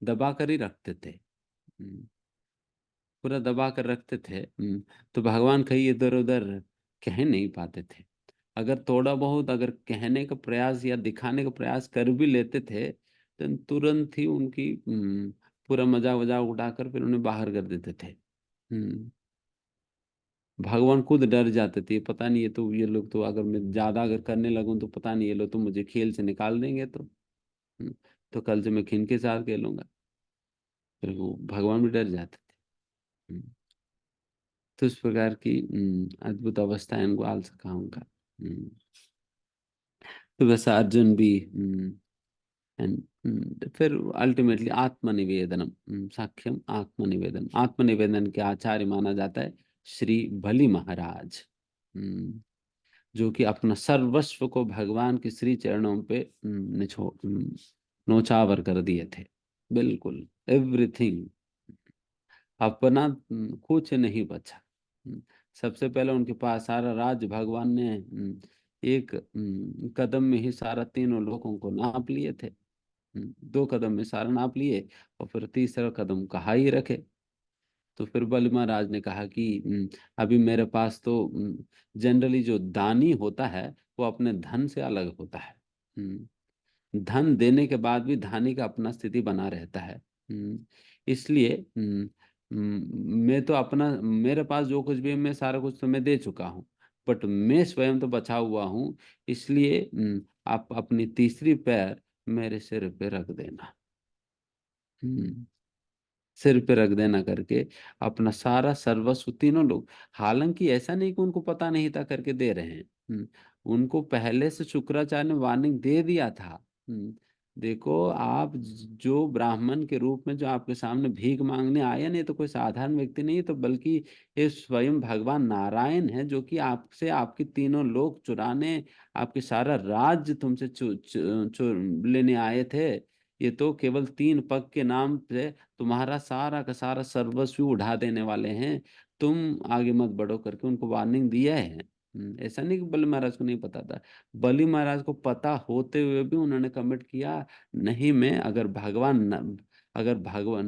दबा कर ही रखते थे। पूरा दबा कर रखते थे। तो भगवान कहीं इधर उधर कह नहीं पाते थे। अगर थोड़ा बहुत अगर कहने का प्रयास या दिखाने का प्रयास कर भी लेते थे तो तुरंत ही उनकी पूरा मजाक वजाक उड़ाकर फिर उन्हें बाहर कर देते थे। हम्म भगवान खुद डर जाते थे, पता नहीं ये लोग तो अगर मैं ज्यादा अगर करने लगूं तो पता नहीं ये लोग तो मुझे खेल से निकाल देंगे। हम्म, तो कल से मैं खिन के साथ खेलूंगा। फिर वो भगवान भी डर जाते थे। हम्म, तो इस प्रकार की अद्भुत अवस्था है इनको आलसा खाऊं का। हम्म, तो वैसा अर्जुन भी फिर अल्टीमेटली आत्मनिवेदनम, साक्ष्यम आत्मनिवेदन, आत्मनिवेदन के आचार्य माना जाता है श्री बलि महाराज। हम्म, जो कि अपना सर्वस्व को भगवान के श्री चरणों पे नौछावर कर दिए थे। बिल्कुल एवरीथिंग, अपना कुछ नहीं बचा। सबसे पहले उनके पास सारा राज्य भगवान ने एक कदम में ही सारा तीनों लोगों को नाप लिए थे। दो कदम में सारा नाप लिए और फिर तीसरा कदम कहा ही रखे। तो फिर बलि महाराज ने कहा कि अभी मेरे पास तो जनरली जो दानी होता है वो अपने धन से अलग होता है। धन देने के बाद भी धानी का अपना स्थिति बना रहता है। इसलिए मैं तो अपना, मेरे पास जो कुछ भी है मैं सारा कुछ तो मैं दे चुका हूँ, बट मैं स्वयं तो बचा हुआ हूँ। इसलिए आप अपनी तीसरी पैर मेरे सिर पे रख देना। हम्म सिर पे रख देना करके अपना सारा सर्वस्व तीनों लोग, हालांकि ऐसा नहीं कि उनको पता नहीं था करके दे रहे हैं। उनको पहले से शुक्राचार्य ने वार्निंग दे दिया था। देखो आप जो ब्राह्मण के रूप में जो आपके सामने भीख मांगने आया, नहीं तो कोई साधारण व्यक्ति नहीं है, तो बल्कि ये स्वयं भगवान नारायण है जो कि आपसे आपके तीनों लोग चुराने, आपके सारा राज्य तुमसे लेने आए थे। ये तो केवल तीन पग के नाम पे तुम्हारा सारा का सारा सर्वस्व उठा देने वाले हैं। तुम आगे मत बढ़ो करके उनको वार्निंग दिया है। ऐसा नहीं कि बलि महाराज को नहीं पता था, बलि महाराज को पता होते हुए भी उन्होंने कमिट किया, नहीं मैं अगर भगवान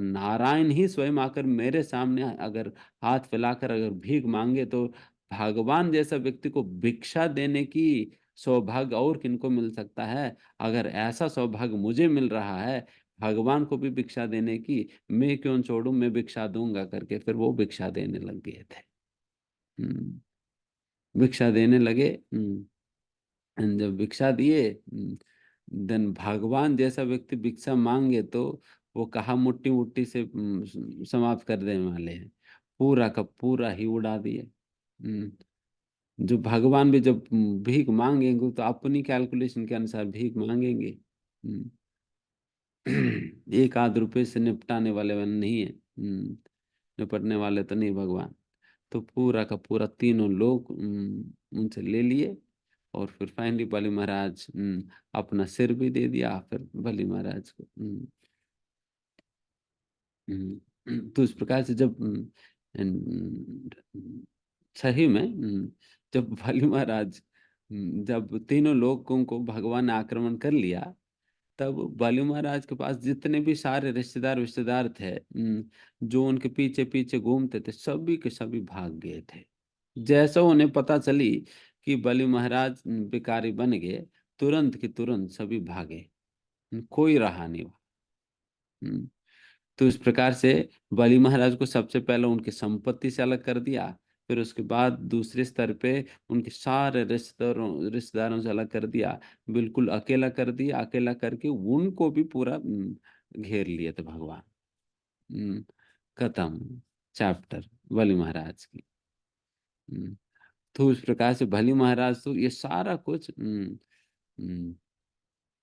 नारायण ही स्वयं आकर मेरे सामने अगर हाथ फैलाकर अगर भीख मांगे तो भगवान जैसा व्यक्ति को भिक्षा देने की सौभाग्य और किनको मिल सकता है। अगर ऐसा सौभाग्य मुझे मिल रहा है भगवान को भी भिक्षा देने की, मैं क्यों छोड़ूं, मैं भिक्षा दूंगा करके फिर वो भिक्षा देने लग गए थे। हम्म, भिक्षा देने लगे। and जब भिक्षा दिए देन भगवान जैसा व्यक्ति भिक्षा मांगे तो वो कहा मुट्ठी मुट्ठी से समाप्त कर देने वाले हैं, पूरा का पूरा ही उड़ा दिए। हम्म, जो भगवान भी जब भीख मांगेंगे तो अपनी कैलकुलेशन के अनुसार भीख मांगेंगे। हम्म, एक आध रुपए से निपटाने वाले वन नहीं है। निपटने वाले तो नहीं भगवान। तो पूरा का पूरा तीनों लोग उनसे ले लिए। और फिर फाइनली बलि महाराज अपना सिर भी दे दिया फिर बलि महाराज को। तो इस प्रकार से जब सही में जब बलि महाराज जब तीनों लोगों को भगवान ने आक्रमण कर लिया, तब बलि महाराज के पास जितने भी सारे रिश्तेदार रिश्तेदार थे जो उनके पीछे पीछे घूमते थे, सभी के सभी भाग गए थे। जैसा उन्हें पता चली कि बलि महाराज भिखारी बन गए, तुरंत की तुरंत सभी भागे। कोई रहा नहीं वहाँ। हम्म, तो इस प्रकार से बलि महाराज को सबसे पहले उनकी संपत्ति से अलग कर दिया, फिर उसके बाद दूसरे स्तर पे उनके सारे रिश्तेदारों रिश्तेदारों से अलग कर दिया, बिल्कुल अकेला कर दिया। अकेला करके उनको भी पूरा घेर लिए थे भगवान। हम्म, खत्म चैप्टर बलि महाराज की। तो इस प्रकार से बलि महाराज तो ये सारा कुछ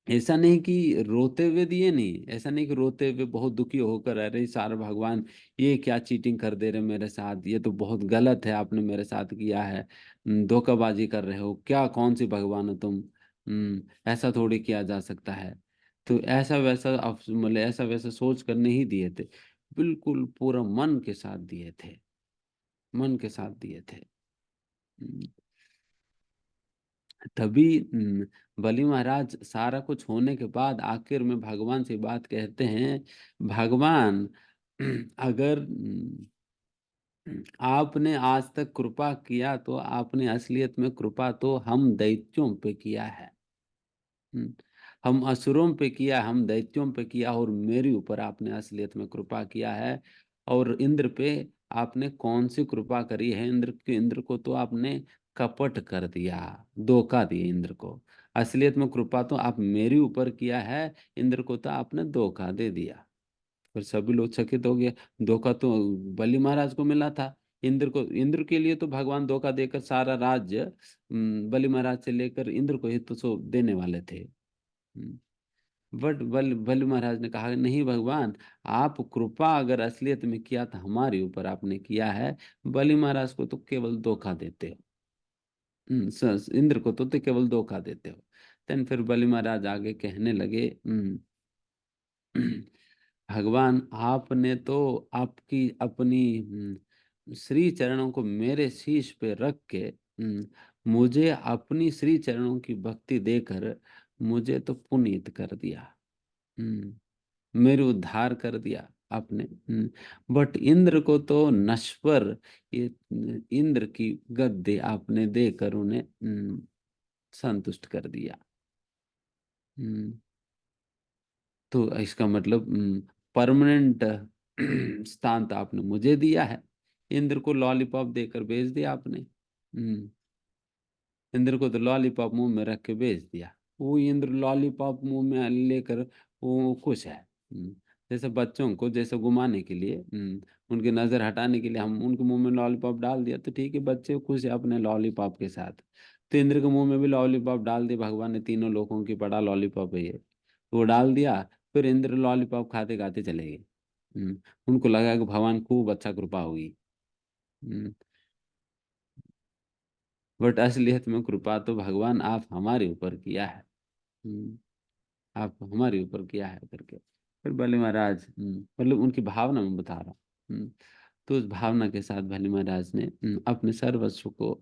ऐसा नहीं कि रोते हुए दिए, नहीं, ऐसा नहीं कि रोते हुए बहुत दुखी होकर, अरे सारा भगवान ये क्या चीटिंग कर दे रहे मेरे साथ, ये तो बहुत गलत है, आपने मेरे साथ किया है, धोखाबाजी कर रहे हो, क्या कौन सी भगवान हो तुम, ऐसा थोड़ी किया जा सकता है। तो ऐसा वैसा मतलब ऐसा वैसा सोच कर नहीं दिए थे, बिल्कुल पूरा मन के साथ दिए थे, मन के साथ दिए थे। हम्म, तभी बलि महाराज सारा कुछ होने के बाद आखिर में भगवान से बात कहते हैं, भगवान अगर आपने आज तक कृपा किया तो आपने असलियत में कृपा तो हम दैत्यों पे किया है। हम्म, हम असुरों पे किया, हम दैत्यों पे किया, और मेरे ऊपर आपने असलियत में कृपा किया है। और इंद्र पे आपने कौन सी कृपा करी है, इंद्र को तो आपने कपट कर दिया, धोखा दिया इंद्र को। असलियत में कृपा तो आप मेरे ऊपर किया है, इंद्र को तो आपने धोखा दे दिया। फिर सभी लोग चकित हो गए, धोखा तो बलि महाराज को मिला था, इंद्र के लिए तो भगवान धोखा देकर सारा राज्य बलि महाराज से लेकर इंद्र को ही तो सो देने वाले थे। बट बलि महाराज ने कहा नहीं भगवान, आप कृपा अगर असलियत में किया तो हमारे ऊपर आपने किया है, बलि महाराज को तो केवल धोखा देते हो। इंद्र को तो केवल धोखा देते हो। देन फिर बलि महाराज आगे कहने लगे, भगवान आपने तो आपकी अपनी श्री चरणों को मेरे शीश पे रख के मुझे अपनी श्री चरणों की भक्ति देकर मुझे तो पुनीत कर दिया, मेरे उद्धार कर दिया आपने। बट इंद्र को तो नश्वर ये इंद्र की गद्दी आपने देकर उन्हें संतुष्ट कर दिया। हम्म, तो इसका मतलब परमानेंट स्थान तो आपने मुझे दिया है, इंद्र को लॉलीपॉप देकर भेज दिया आपने। इंद्र को तो लॉलीपॉप मुंह में रख के भेज दिया, वो इंद्र लॉलीपॉप मुंह में लेकर वो खुश है। जैसे बच्चों को जैसे घुमाने के लिए, उनकी नजर हटाने के लिए हम उनके मुंह में लॉलीपॉप डाल दिया तो ठीक है, बच्चे खुश है अपने लॉलीपॉप के साथ। तो इंद्र के मुंह में भी लॉलीपॉप डाल दिया भगवान ने, तीनों लोगों की बड़ा लॉलीपॉप है ये, तो वो डाल दिया। फिर इंद्र लॉलीपॉप खाते खाते चले गए। उनको लगा कि भगवान खूब अच्छा कृपा होगी। बट असलियत में कृपा तो भगवान आप हमारे ऊपर किया है, हम्म, आप हमारे ऊपर किया है करके। फिर बलि महाराज मतलब उनकी भावना में बता रहा हूँ। तो उस भावना के साथ बलि महाराज ने अपने सर्वस्व को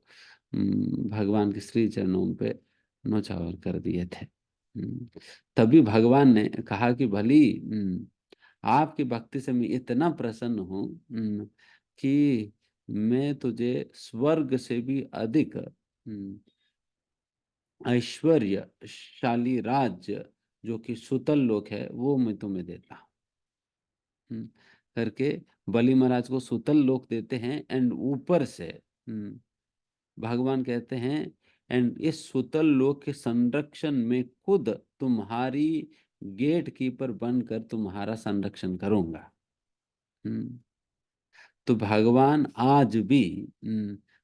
भगवान के श्री चरणों पे नौछावर कर दिए थे। तभी भगवान ने कहा कि भली आपकी भक्ति से मैं इतना प्रसन्न हूँ कि मैं तुझे स्वर्ग से भी अधिक ऐश्वर्यशाली राज्य जो कि सुतल लोक है वो मैं तुम्हें देता हूँ। करके बलि महाराज को सुतल लोक देते हैं, एंड ऊपर से भगवान कहते हैं, एंड इस सुतल लोक के संरक्षण में खुद तुम्हारी गेट कीपर बनकर तुम्हारा संरक्षण करूंगा। हम्म, तो भगवान आज भी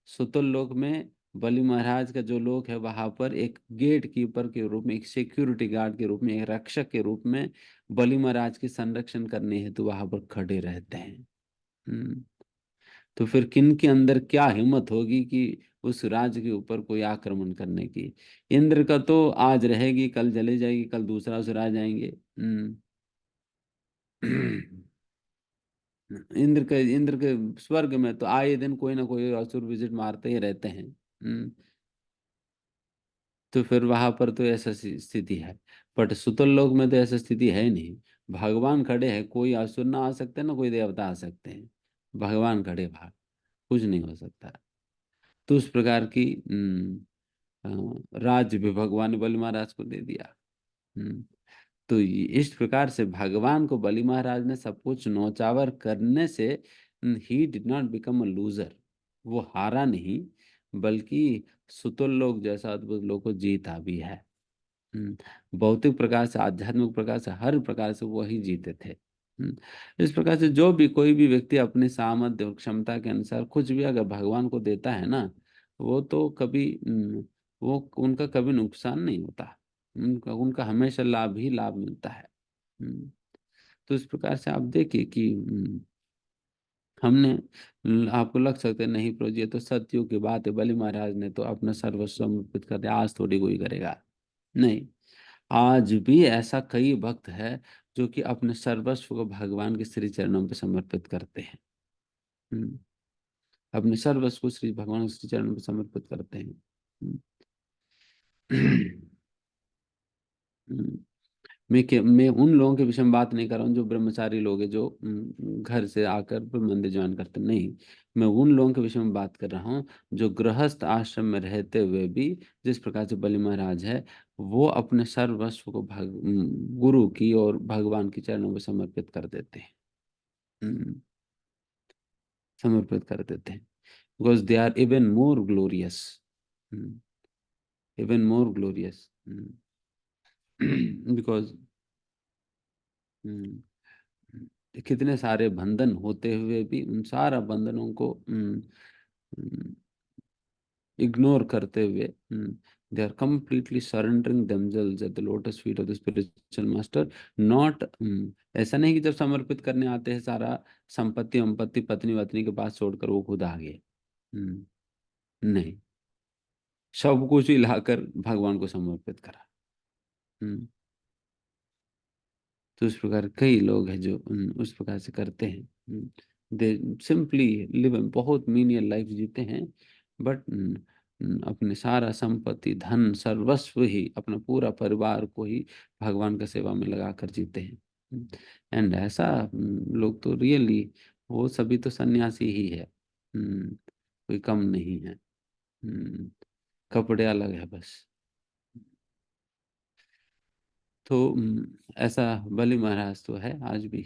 सुतल लोक में बलि महाराज का जो लोक है वहां पर एक गेट कीपर के रूप में, एक सिक्योरिटी गार्ड के रूप में, एक रक्षक के रूप में बलि महाराज की संरक्षण करने हेतु वहां पर खड़े रहते हैं। हम्म, तो फिर किन के अंदर क्या हिम्मत होगी कि उस राज्य के ऊपर कोई आक्रमण करने की। इंद्र का तो आज रहेगी कल चले जाएगी, कल दूसरा उस राज आएंगे। इंद्र के स्वर्ग में तो आए दिन कोई ना कोई असुर विजिट मारते ही रहते हैं। तो फिर वहां पर तो ऐसा स्थिति है, बट सुतल लोक में तो ऐसा स्थिति है ही नहीं। भगवान खड़े हैं, कोई असुर ना आ सकते ना कोई देवता आ सकते हैं, भगवान खड़े बाहर, कुछ नहीं हो सकता। तो उस प्रकार की राज्य भी भगवान ने बलि महाराज को दे दिया। तो इस प्रकार से भगवान को बलि महाराज ने सब कुछ नौचावर करने से he did not become a loser, वो हारा नहीं, बल्कि सुतुल लोक जैसा अद्भुत लोक को जीता भी है। भौतिक प्रकार से, आध्यात्मिक प्रकार से, हर प्रकार से वो ही जीते थे। इस प्रकार से जो भी कोई भी व्यक्ति अपने सामर्थ्य और क्षमता के अनुसार कुछ भी अगर भगवान को देता है ना, वो तो कभी वो उनका कभी नुकसान नहीं होता। उनका उनका हमेशा लाभ ही लाभ मिलता है। तो इस प्रकार से आप देखिए कि हमने आपको लग सकता है नहीं प्रभु जी, ये तो सत्युग की बात है, बलि महाराज ने तो अपना सर्वस्व समर्पित कर दिया, आज थोड़ी कोई करेगा। नहीं, आज भी ऐसा कई भक्त है जो कि अपने सर्वस्व को भगवान के श्री चरणों पे समर्पित करते हैं। अपने सर्वस्व को श्री भगवान के श्री चरणों पे समर्पित करते हैं। मैं उन लोगों के विषय में बात नहीं कर रहा हूँ जो ब्रह्मचारी लोग हैं, जो घर से आकर मंदिर ज्वाइन करते हैं। नहीं, मैं उन लोगों के विषय में बात कर रहा हूँ जो गृहस्थ आश्रम में रहते हुए भी जिस प्रकार से बलि महाराज है, वो अपने सर्वस्व को गुरु की और भगवान के चरणों में समर्पित कर देते हैं। समर्पित कर देते हैं, because they are even more glorious, even more glorious, because कितने सारे बंधन होते हुए भी उन सारा बंधनों को इग्नोर करते हुए they are completely surrendering themselves at the lotus feet of the spiritual master. Not ऐसा नहीं कि जब समर्पित करने आते हैं सारा संपत्ति संपत्ति पत्नी वत्नी के पास छोड़कर वो खुद आ गए। नहीं, सब कुछ ही लाकर भगवान को समर्पित करा। तो उस प्रकार कई लोग हैं जो उस प्रकार से करते हैं। दे सिंपली लिव बहुत मीनियल लाइफ जीते हैं, बट अपने सारा संपत्ति धन सर्वस्व ही अपना पूरा परिवार को ही भगवान का सेवा में लगा कर जीते हैं। एंड ऐसा लोग तो रियली वो सभी तो सन्यासी ही है, कोई कम नहीं है। कपड़े अलग है बस। तो ऐसा बलि महाराज तो है आज भी।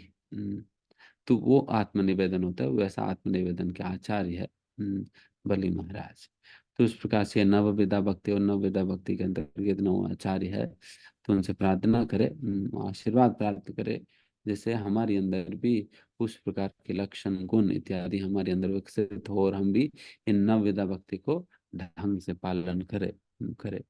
तो वो आत्मनिवेदन होता है, वैसा आत्मनिवेदन के आचार्य है बलि महाराज। तो इस प्रकार से नवविधा भक्ति और नवविधा भक्ति के अंतर्गत नौ आचार्य है, तो उनसे प्रार्थना करे, आशीर्वाद प्राप्त करे, जैसे हमारे अंदर भी उस प्रकार के लक्षण गुण इत्यादि हमारे अंदर विकसित हो और हम भी इन नवविधा भक्ति को ढंग से पालन करे करे।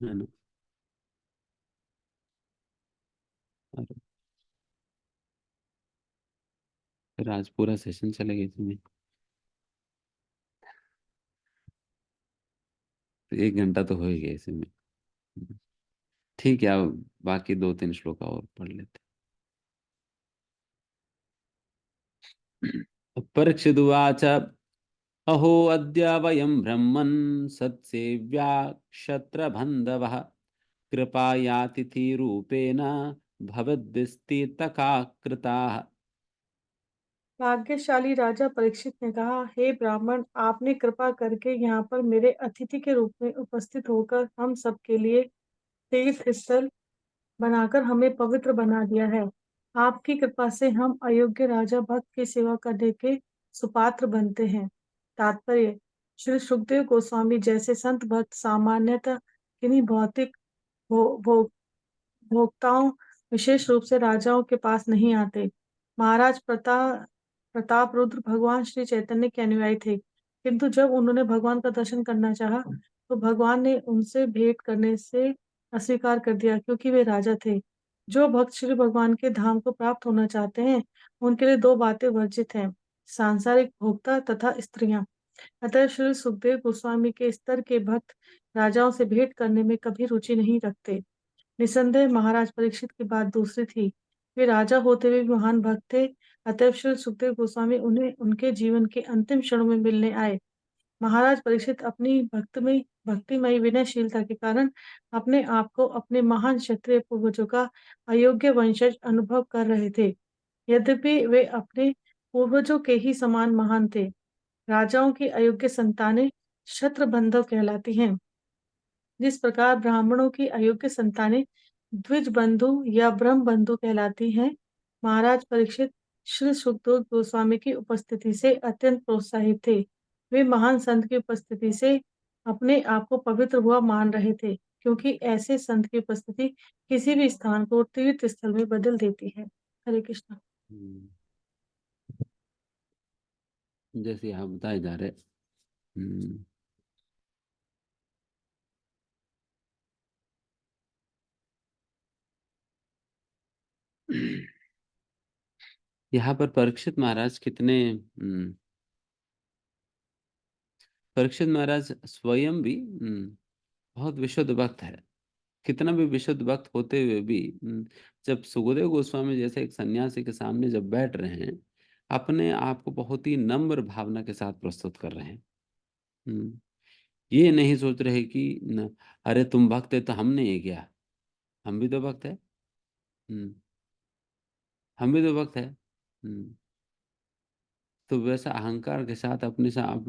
है ना। और फिर आज पूरा सेशन चलेगा इसमें, तो 1 घंटा तो हो ही गया इसमें। ठीक है, अब बाकी 2-3 श्लोक और पढ़ लेते हैं। परीक्षिदुवाच अहो अद्य वयं ब्रह्मन् सत्सेव्या क्षत्रबन्धवः कृपायातिथिरूपेण भवद्भिस्थितकाकृताः। भाग्यशाली राजा परीक्षित ने कहा, हे ब्राह्मण, आपने कृपा करके यहाँ पर मेरे अतिथि के रूप में उपस्थित होकर हम सबके लिए तीर्थ स्थल बनाकर हमें पवित्र बना दिया है। आपकी कृपा से हम अयोग्य राजा भक्त की सेवा करने के सुपात्र बनते हैं। तात्पर्य, श्री सुखदेव गोस्वामी जैसे संत भक्त सामान्यतः किन्हीं भौतिक भो, भो, भोक्ताओं, विशेष रूप से राजाओं के पास नहीं आते। महाराज प्रताप रुद्र भगवान श्री चैतन्य के अनुयायी थे, किंतु जब उन्होंने भगवान का दर्शन करना चाहा तो भगवान ने उनसे भेंट करने से अस्वीकार कर दिया, क्योंकि वे राजा थे। जो भक्त श्री भगवान के धाम को प्राप्त होना चाहते हैं, उनके लिए 2 बातें वर्जित हैं, सांसारिक भोक्ता तथा स्त्रियां। अतः श्री सुखदेव गोस्वामी के स्तर के भक्त राजाओं से भेंट करने में कभी रुचि नहीं रखते। निसंदेह महाराज परीक्षित की बात दूसरी थी। वे राजा होते हुए भी महान भक्त थे। अतएव श्री सुखदेव गोस्वामी उन्हें उनके जीवन के अंतिम क्षणों में मिलने आए। महाराज परीक्षित अपनी भक्तिमयी विनयशीलता के कारण अपने आप को अपने महान क्षत्रिय पूर्वजों का अयोग्य वंशज अनुभव कर रहे थे। यद्यपि वे अपने पूर्वजों के ही समान महान थे। राजाओं की अयोग्य संतानें क्षत्रबंधव कहलाती हैं। जिस प्रकार ब्राह्मणों की अयोग्य संतानें द्विज बंधु या ब्रह्म बंधु कहलाती हैं, महाराज परीक्षित श्री सुखदेव गोस्वामी की उपस्थिति से अत्यंत प्रोत्साहित थे। वे महान संत की उपस्थिति से अपने आप को पवित्र हुआ मान रहे थे, क्योंकि ऐसे संत की उपस्थिति किसी भी स्थान को तीर्थ स्थल में बदल देती है। हरे कृष्ण। जैसे आप बताए जा रहे हम्म, यहाँ पर परीक्षित महाराज कितने परीक्षित महाराज स्वयं भी बहुत विशुद्ध भक्त है। कितना भी विशुद्ध भक्त होते हुए भी जब सुखदेव गोस्वामी जैसे एक सन्यासी के सामने जब बैठ रहे हैं, अपने आप को बहुत ही नम्र भावना के साथ प्रस्तुत कर रहे हैं। हम्म, ये नहीं सोच रहे कि अरे तुम भक्त है तो हम नहीं है क्या, हम भी तो भक्त है। हम्म, हम भी तो भक्त है। तो वैसा अहंकार के साथ अपने आप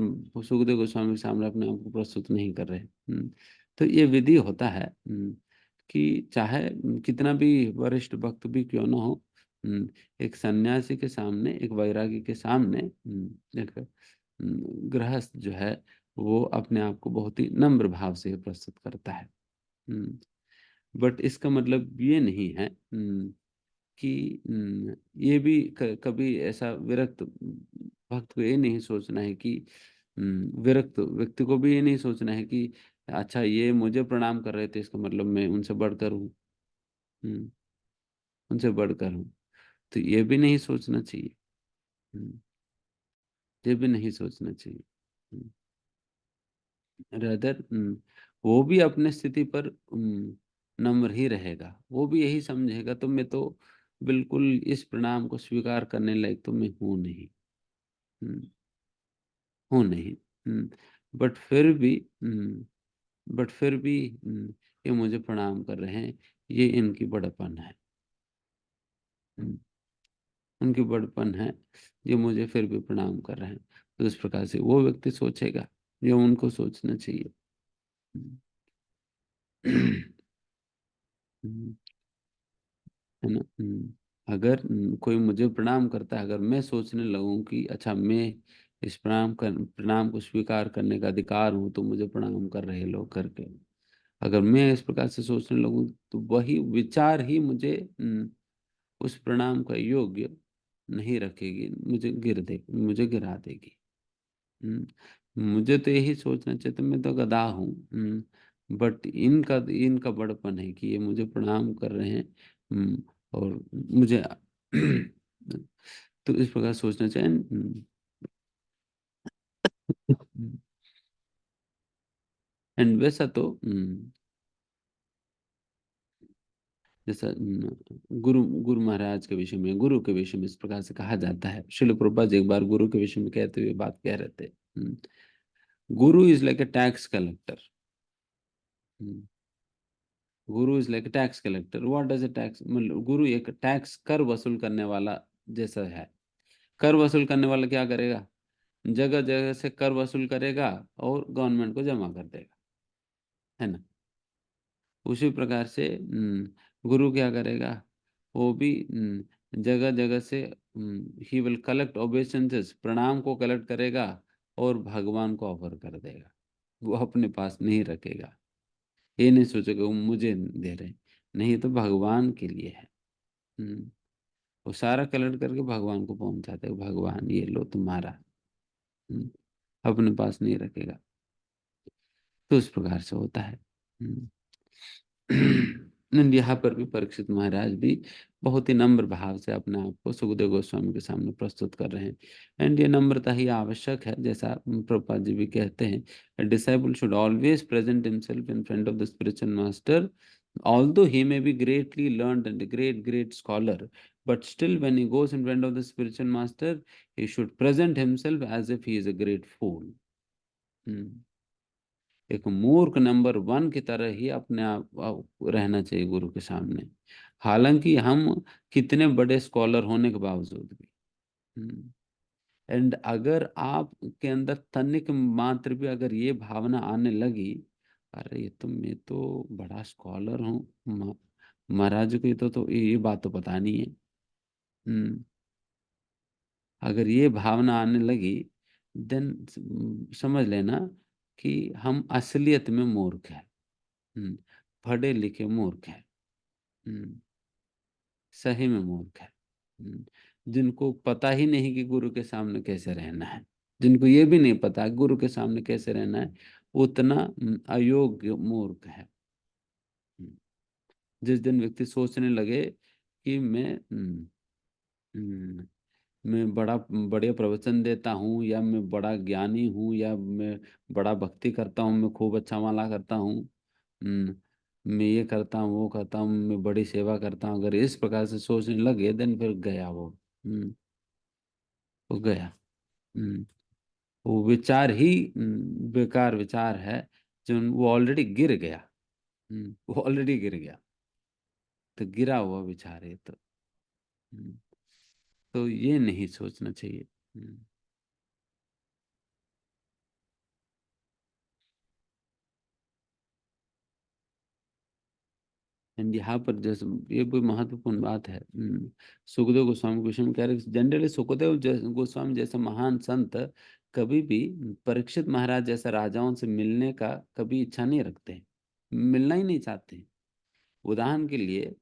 सुखदेव गोस्वामी के सामने अपने आप को प्रस्तुत नहीं कर रहे। तो ये विधि होता है कि चाहे कितना भी वरिष्ठ भक्त भी क्यों ना हो, एक सन्यासी के सामने, एक वैरागी के सामने एक गृहस्थ जो है वो अपने आप को बहुत ही नम्र भाव से प्रस्तुत करता है। बट इसका मतलब ये नहीं है कि ये भी कभी ऐसा विरक्त भक्त को ये नहीं सोचना है कि विरक्त व्यक्ति को भी ये नहीं सोचना है कि अच्छा ये मुझे प्रणाम कर रहे थे इसका मतलब मैं उनसे बढ़कर हूँ। हम्म, उनसे बढ़कर हूँ, तो ये भी नहीं सोचना चाहिए। हम्म, ये भी नहीं सोचना चाहिए। रदर वो भी अपने स्थिति पर नम्र ही रहेगा। वो भी यही समझेगा तो मैं तो बिल्कुल इस प्रणाम को स्वीकार करने लायक तो मैं हूं नहीं। हम्म, हूं नहीं। बट फिर भी बट फिर भी ये मुझे प्रणाम कर रहे हैं, ये इनकी बड़प्पन है। हम्म, उनकी बड़प्पन है, ये मुझे फिर भी प्रणाम कर रहे हैं। तो इस प्रकार से वो व्यक्ति सोचेगा जो उनको सोचना चाहिए। हम्म, है ना। अगर कोई मुझे प्रणाम करता है, अगर मैं सोचने लगूं कि अच्छा मैं इस प्रणाम को स्वीकार करने का अधिकार हूं तो मुझे प्रणाम कर रहे लोग करके, अगर मैं इस प्रकार से सोचने लगूं तो वही विचार ही मुझे उस प्रणाम का योग्य नहीं रखेगी, मुझे गिरा देगी। मुझे तो यही सोचना चाहिए तो मैं तो गधा हूँ। बट इनका इनका बड़पन है कि ये मुझे प्रणाम कर रहे हैं। और मुझे तो इस प्रकार सोचना चाहिए। एंड वैसा तो जैसा गुरु गुरु महाराज के विषय में, गुरु के विषय में इस प्रकार से कहा जाता है। शिल प्रभुपाद जी एक बार गुरु के विषय में कहते हुए बात कह रहे थे। Guru is like a tax collector. Guru is like tax collector. What does a tax, मतलब गुरु एक टैक्स कर वसूल करने वाला जैसा है। कर वसूल करने वाला क्या करेगा, जगह जगह से कर वसूल करेगा और गवर्नमेंट को जमा कर देगा, है ना। उसी प्रकार से गुरु क्या करेगा, वो भी जगह जगह से ही विल कलेक्ट ओबेसेंसेस, प्रणाम को कलेक्ट करेगा और भगवान को ऑफर कर देगा। वो अपने पास नहीं रखेगा। ये नहीं सोचेगा वो मुझे दे रहे हैं, नहीं तो भगवान के लिए है। हम्म, वो सारा कलेक्ट करके भगवान को पहुंचाते हैं, भगवान ये लो तुम्हारा। हम्म, अपने पास नहीं रखेगा। तो उस प्रकार से होता है। हम्म, यहाँ पर भी परीक्षित महाराज भी बहुत ही नम्र भाव से अपने आप को सुखदेव गोस्वामी के सामने प्रस्तुत कर रहे हैं। एंड ये नम्रता ही आवश्यक है, जैसा प्रभुपाद जी भी कहते हैं, disciple should always present himself in front of the spiritual master, although he may be greatly learned and a great scholar, but still when he goes in front of the spiritual master, he should present himself as if he is a great fool. एक मूर्ख नंबर वन की तरह ही अपने आप रहना चाहिए गुरु के सामने, हालांकि हम कितने बड़े स्कॉलर होने के बावजूद भी। एंड अगर आप के अंदर तनिक मात्र भी अगर ये भावना आने लगी, अरे ये तो मैं तो बड़ा स्कॉलर हूँ, महाराज को तो ये बात तो पता नहीं है। हम्म, अगर ये भावना आने लगी, देन समझ लेना कि हम असलियत में मूर्ख हैं। हम्म, पढ़े लिखे मूर्ख हैं। हम्म, सही में मूर्ख है। जिनको पता ही नहीं कि गुरु के सामने कैसे रहना है, जिनको ये भी नहीं पता गुरु के सामने कैसे रहना है, उतना अयोग्य मूर्ख है। जिस दिन व्यक्ति सोचने लगे कि हम्म, मैं बड़ा बढ़िया प्रवचन देता हूँ, या मैं बड़ा ज्ञानी हूँ, या मैं बड़ा भक्ति करता हूँ, मैं खूब अच्छा माला करता हूँ, हम्म, मैं ये करता हूँ वो करता हूँ, मैं बड़ी सेवा करता हूँ, अगर इस प्रकार से सोचने लगे देन फिर गया वो गया। हम्म, वो विचार ही बेकार विचार है, जो वो ऑलरेडी गिर गया। वो ऑलरेडी गिर गया, तो गिरा हुआ विचार है। हम्म, तो ये नहीं सोचना चाहिए। एंड यहाँ पर जैसे ये भी महत्वपूर्ण बात है। सुखदेव गोस्वामी गोस्वामी कह रहे, जनरली सुखदेव गोस्वामी जैसे महान संत कभी भी परीक्षित महाराज जैसे राजाओं से मिलने का कभी इच्छा नहीं रखते, मिलना ही नहीं चाहते। उदाहरण के लिए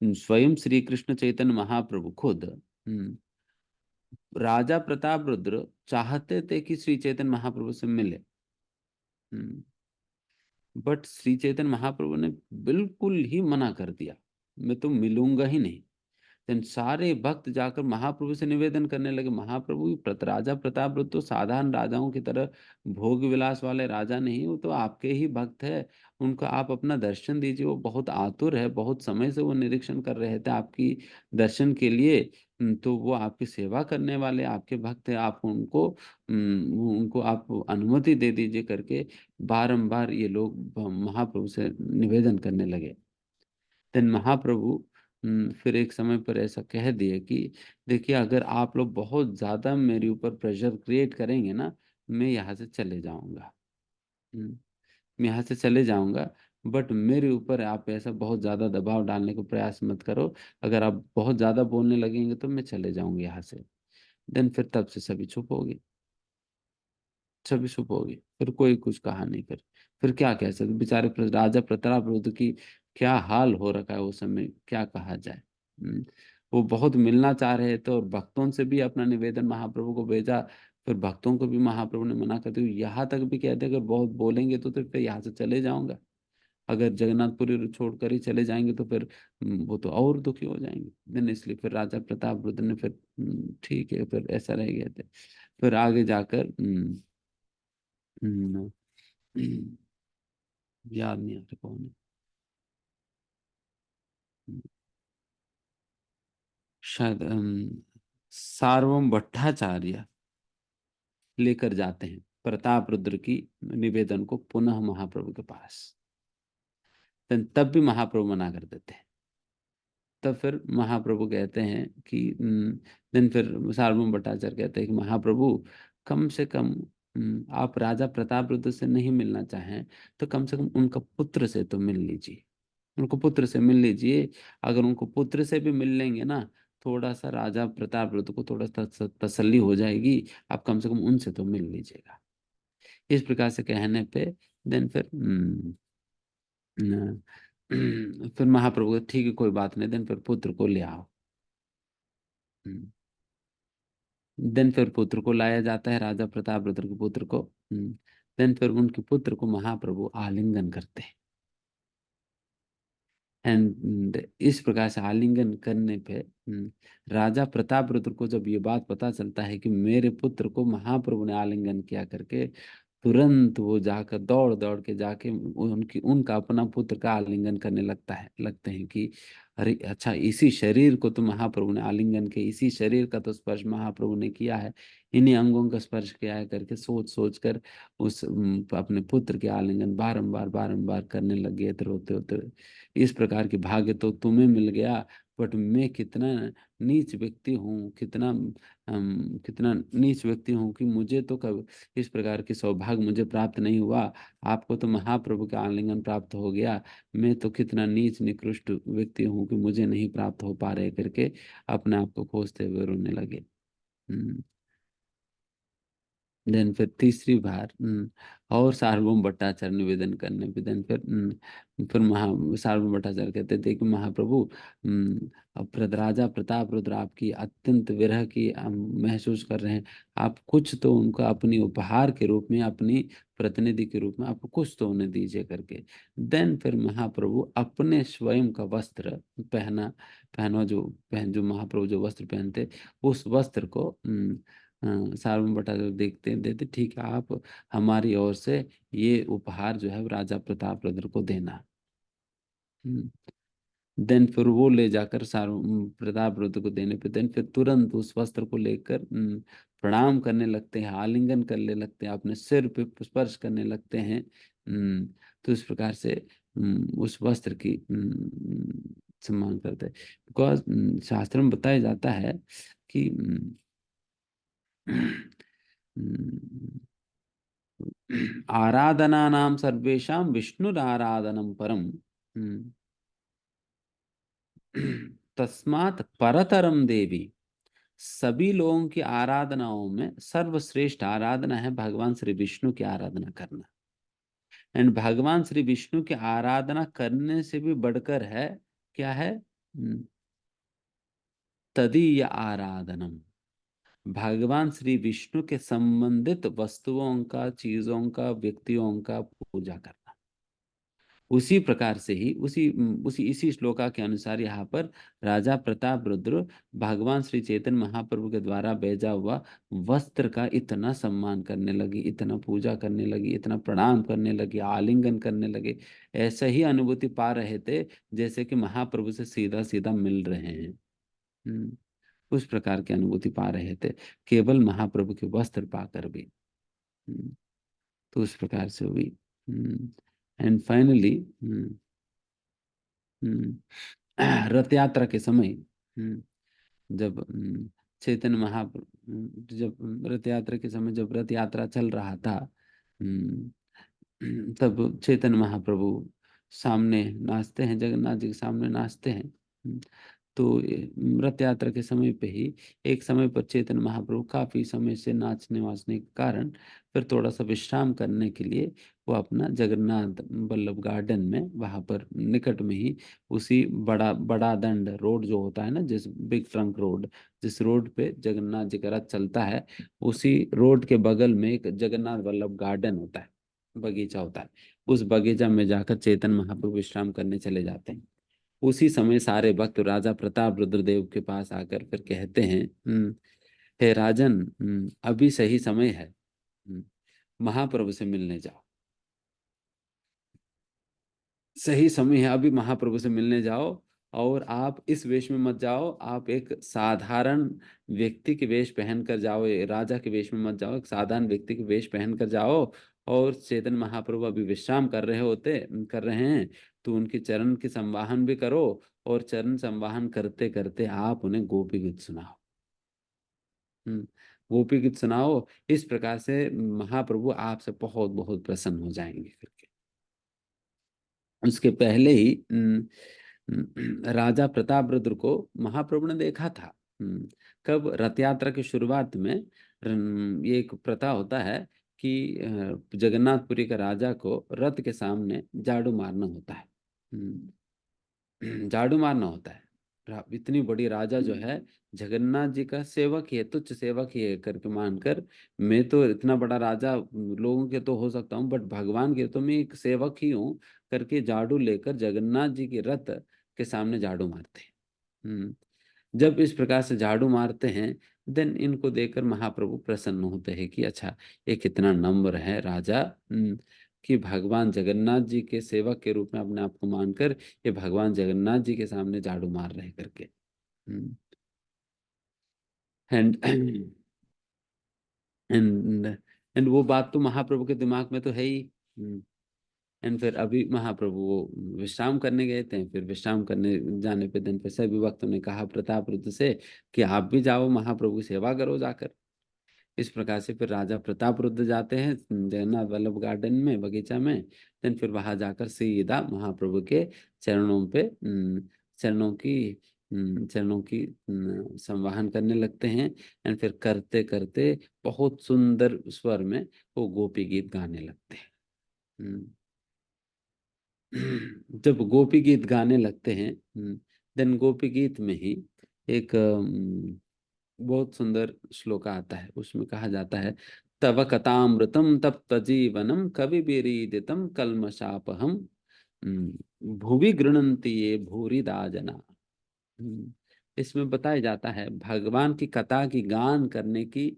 स्वयं श्री कृष्ण चैतन्य महाप्रभु खुद राजा प्रताप रुद्र चाहते थे कि श्री चैतन्य महाप्रभु से मिले, बट श्री चैतन्य महाप्रभु ने बिल्कुल ही मना कर दिया, मैं तो मिलूंगा ही नहीं। देन सारे भक्त जाकर महाप्रभु से निवेदन करने लगे, महाप्रभु राजा प्रताप रुद्र तो साधारण राजाओं की तरह भोग विलास वाले राजा नहीं, वो तो आपके ही भक्त है, उनको आप अपना दर्शन दीजिए। वो बहुत आतुर है, बहुत समय से वो निरीक्षण कर रहे थे आपकी दर्शन के लिए। तो वो आपकी सेवा करने वाले आपके भक्त है, आप उनको आप अनुमति दे दीजिए करके बारंबार ये लोग महाप्रभु से निवेदन करने लगे। देन महाप्रभु फिर एक समय पर ऐसा कह दिए कि देखिए, अगर आप लोग बहुत ज्यादा मेरे ऊपर प्रेशर क्रिएट करेंगे ना, मैं यहाँ से चले जाऊंगा। मैं यहाँ से चले जाऊंगा, बट मेरे ऊपर आप ऐसा बहुत ज्यादा दबाव डालने को प्रयास मत करो। अगर आप बहुत ज्यादा बोलने लगेंगे तो मैं चले जाऊंगी यहाँ से। देन फिर तब से सभी चुप हो गए, सभी चुप हो गए, फिर कोई कुछ कहा नहीं। फिर क्या कह सकते, बेचारे राजा प्रताप रुद्र की क्या हाल हो रखा है उस समय, क्या कहा जाए। वो बहुत मिलना चाह रहे थे और भक्तों से भी अपना निवेदन महाप्रभु को भेजा। फिर भक्तों को भी महाप्रभु ने मना कर दिया, यहाँ तक भी कहते अगर बहुत बोलेंगे तो फिर यहाँ से चले जाऊंगा। अगर जगन्नाथपुरी छोड़कर ही चले जाएंगे तो फिर वो तो और दुखी हो जाएंगे। देन इसलिए फिर राजा प्रताप रुद्र ने फिर ठीक है, फिर ऐसा रह गए थे। फिर आगे जाकर हम्म, याद नहीं आ रहा कौन है। शायद सार्वभौम भट्टाचार्य लेकर जाते हैं प्रताप रुद्र की निवेदन को पुनः महाप्रभु के पास। तब भी महाप्रभु मना कर देते हैं। तब फिर महाप्रभु कहते हैं कि दिन फिर सार्वभौम भट्टाचार्य कहते हैं कि महाप्रभु, कम से कम आप राजा प्रताप रुद्र से नहीं मिलना चाहें तो कम से कम उनका पुत्र से तो मिल लीजिए, उनको पुत्र से मिल लीजिए। अगर उनको पुत्र से भी मिल लेंगे ना, थोड़ा सा राजा प्रताप रुद्र को थोड़ा सा तसल्ली हो जाएगी, आप कम से कम उनसे तो मिल लीजिएगा। इस प्रकार से कहने पे देन फिर फिर महाप्रभु को, ठीक है कोई बात नहीं, देन फिर पुत्र को ले आओ। देन फिर पुत्र को लाया जाता है, राजा प्रताप रुद्र के पुत्र को। देन फिर उनके पुत्र को महाप्रभु आलिंगन करते हैं। एंड इस प्रकार से आलिंगन करने पे राजा प्रताप रुद्र को जब ये बात पता चलता है कि मेरे पुत्र को महाप्रभु ने आलिंगन किया करके, तुरंत वो जाकर दौड़ दौड़ के जाके उनका अपना पुत्र का आलिंगन करने लगते हैं कि अरे अच्छा, इसी शरीर को तो महाप्रभु ने आलिंगन किया, इसी शरीर का तो स्पर्श महाप्रभु ने किया है, इन्हीं अंगों का स्पर्श किया है करके सोच सोच कर उस अपने पुत्र के आलिंगन बारंबार बारंबार करने लग गए थे, रोते होते। इस प्रकार के भाग्य तो तुम्हें मिल गया, बट मैं कितना नीच व्यक्ति हूँ, कितना नीच व्यक्ति हूँ कि मुझे तो कब इस प्रकार के सौभाग्य मुझे प्राप्त नहीं हुआ। आपको तो महाप्रभु का आलिंगन प्राप्त हो गया, मैं तो कितना नीच निकृष्ट व्यक्ति हूँ कि मुझे नहीं प्राप्त हो पा रहे करके अपने आप को खोजते हुए रोने लगे। देन फिर तीसरी बार और सार्वभौम भट्टाचार्य निवेदन करने पे देन फिर सार्वभौम भट्टाचार्य कहते थे कि महाप्रभु अब राजा प्रताप रुद्र आपकी अत्यंत विरह की महसूस कर रहे हैं, आप कुछ तो उनको अपनी उपहार के रूप में, अपनी प्रतिनिधि के रूप में आप कुछ तो उन्हें दीजिए करके। देन फिर महाप्रभु अपने स्वयं का वस्त्र पहना जो महाप्रभु जो वस्त्र पहनते, उस वस्त्र को सार्वभौम भट्टाचार्य देखते देते, ठीक है आप हमारी ओर से ये उपहार जो है वो राजा प्रताप रुद्र को देना। देन फिर वो ले जाकर प्रताप रुद्र को देने पे देन फिर तुरंत उस वस्त्र को लेकर प्रणाम करने लगते हैं, आलिंगन करने लगते हैं, अपने सिर पे स्पर्श करने लगते हैं। तो इस प्रकार से उस वस्त्र की सम्मान करते हैं। बिकॉज शास्त्र में बताया जाता है कि आराधना नाम सर्वेशा विष्णुराराधनम परम तस्मात् परतरम देवी। सभी लोगों की आराधनाओं में सर्वश्रेष्ठ आराधना है भगवान श्री विष्णु की आराधना करना। एंड भगवान श्री विष्णु की आराधना करने से भी बढ़कर है, क्या है? तदीय आराधनम। भगवान श्री विष्णु के संबंधित वस्तुओं का, चीजों का, व्यक्तियों का पूजा करना। उसी प्रकार से ही इसी श्लोका के अनुसार यहाँ पर राजा प्रताप रुद्र भगवान श्री चैतन्य महाप्रभु के द्वारा भेजा हुआ वस्त्र का इतना सम्मान करने लगी, इतना पूजा करने लगी, इतना प्रणाम करने लगी, आलिंगन करने लगे। ऐसा ही अनुभूति पा रहे थे जैसे कि महाप्रभु से सीधा सीधा मिल रहे हैं। उस प्रकार की अनुभूति पा रहे थे केवल महाप्रभु के वस्त्र पाकर भी। तो उस प्रकार से हुई। एंड फाइनली रथ यात्रा के समय जब चैतन्य महाप्रभु जब रथ यात्रा के समय जब रथ यात्रा चल रहा था, तब चैतन्य महाप्रभु सामने नाचते हैं, जगन्नाथ जी के सामने नाचते हैं। तो रथ यात्रा के समय पे ही एक समय पर चैतन्य महाप्रभु काफी समय से नाचने वाचने के कारण फिर थोड़ा सा विश्राम करने के लिए वो अपना जगन्नाथ वल्लभ गार्डन में, वहां पर निकट में ही उसी बड़ा दंड रोड जो होता है ना, जिस बिग ट्रंक रोड, जिस रोड पे जगन्नाथ जी का रथ चलता है, उसी रोड के बगल में एक जगन्नाथ वल्लभ गार्डन होता है, बगीचा होता है। उस बगीचा में जाकर चैतन्य महाप्रभु विश्राम करने चले जाते हैं। उसी समय सारे भक्त राजा प्रताप रुद्रदेव के पास आकर फिर कहते हैं, हे राजन, अभी सही समय है, महाप्रभु से मिलने जाओ। सही समय है, अभी महाप्रभु से मिलने जाओ। और आप इस वेश में मत जाओ, आप एक साधारण व्यक्ति के वेश पहनकर जाओ, राजा के वेश में मत जाओ, एक साधारण व्यक्ति के वेश पहनकर जाओ। और चैतन्य महाप्रभु अभी विश्राम कर रहे हैं, तो उनके चरण की संवाहन भी करो, और चरण संवाहन करते करते आप उन्हें गोपी गीत सुनाओ। गोपी गीत सुनाओ। इस प्रकार से महाप्रभु आपसे बहुत बहुत प्रसन्न हो जाएंगे करके। उसके पहले ही राजा प्रताप रुद्र को महाप्रभु ने देखा था। कब? रथ यात्रा की शुरुआत में ये एक प्रथा होता है कि जगन्नाथपुरी का राजा को रथ के सामने झाड़ू मारना होता है। झाड़ू मारना होता है। इतनी बड़ी राजा जो है, जगन्नाथ जी का सेवक ही है, तुच्छ सेवक ही है करके मानकर, मैं तो इतना बड़ा राजा लोगों के तो हो सकता हूँ, बट भगवान के तो मैं एक सेवक ही हूँ करके झाड़ू लेकर जगन्नाथ जी के रथ के सामने झाड़ू मारते हैं। जब इस प्रकार से झाड़ू मारते हैं, देन इनको देखकर महाप्रभु प्रसन्न होते हैं कि अच्छा, ये कितना नम्र है राजा, कि भगवान जगन्नाथ जी के सेवक के रूप में अपने आप को मानकर ये भगवान जगन्नाथ जी के सामने झाड़ू मार रहे करके। एंड एंड एंड वो बात तो महाप्रभु के दिमाग में तो है ही। एंड फिर अभी महाप्रभु वो विश्राम करने गए थे, फिर विश्राम करने जाने पे दिन पे सभी भक्तों ने कहा प्रताप रुद्र से कि आप भी जाओ, महाप्रभु की सेवा करो जाकर। इस प्रकार से फिर राजा प्रताप रुद्र जाते हैं जगन्नाथ वल्लभ गार्डन में, बगीचा में। देन फिर वहां जाकर सीधा महाप्रभु के चरणों पे चरणों की चरणों की संवाहन करने लगते हैं। एंड फिर करते करते बहुत सुंदर स्वर में वो गोपी गीत गाने लगते हैं। जब गोपी गीत गाने लगते हैं, देन गोपी गीत में ही एक बहुत सुंदर श्लोक आता है। उसमें कहा जाता है, तव कथामृतम तप्त जीवनम कवि विरीदितम कल्मषापहम भुवि गृणन्ति ये भूरिदा जना। इसमें बताया जाता है भगवान की कथा की गान करने की,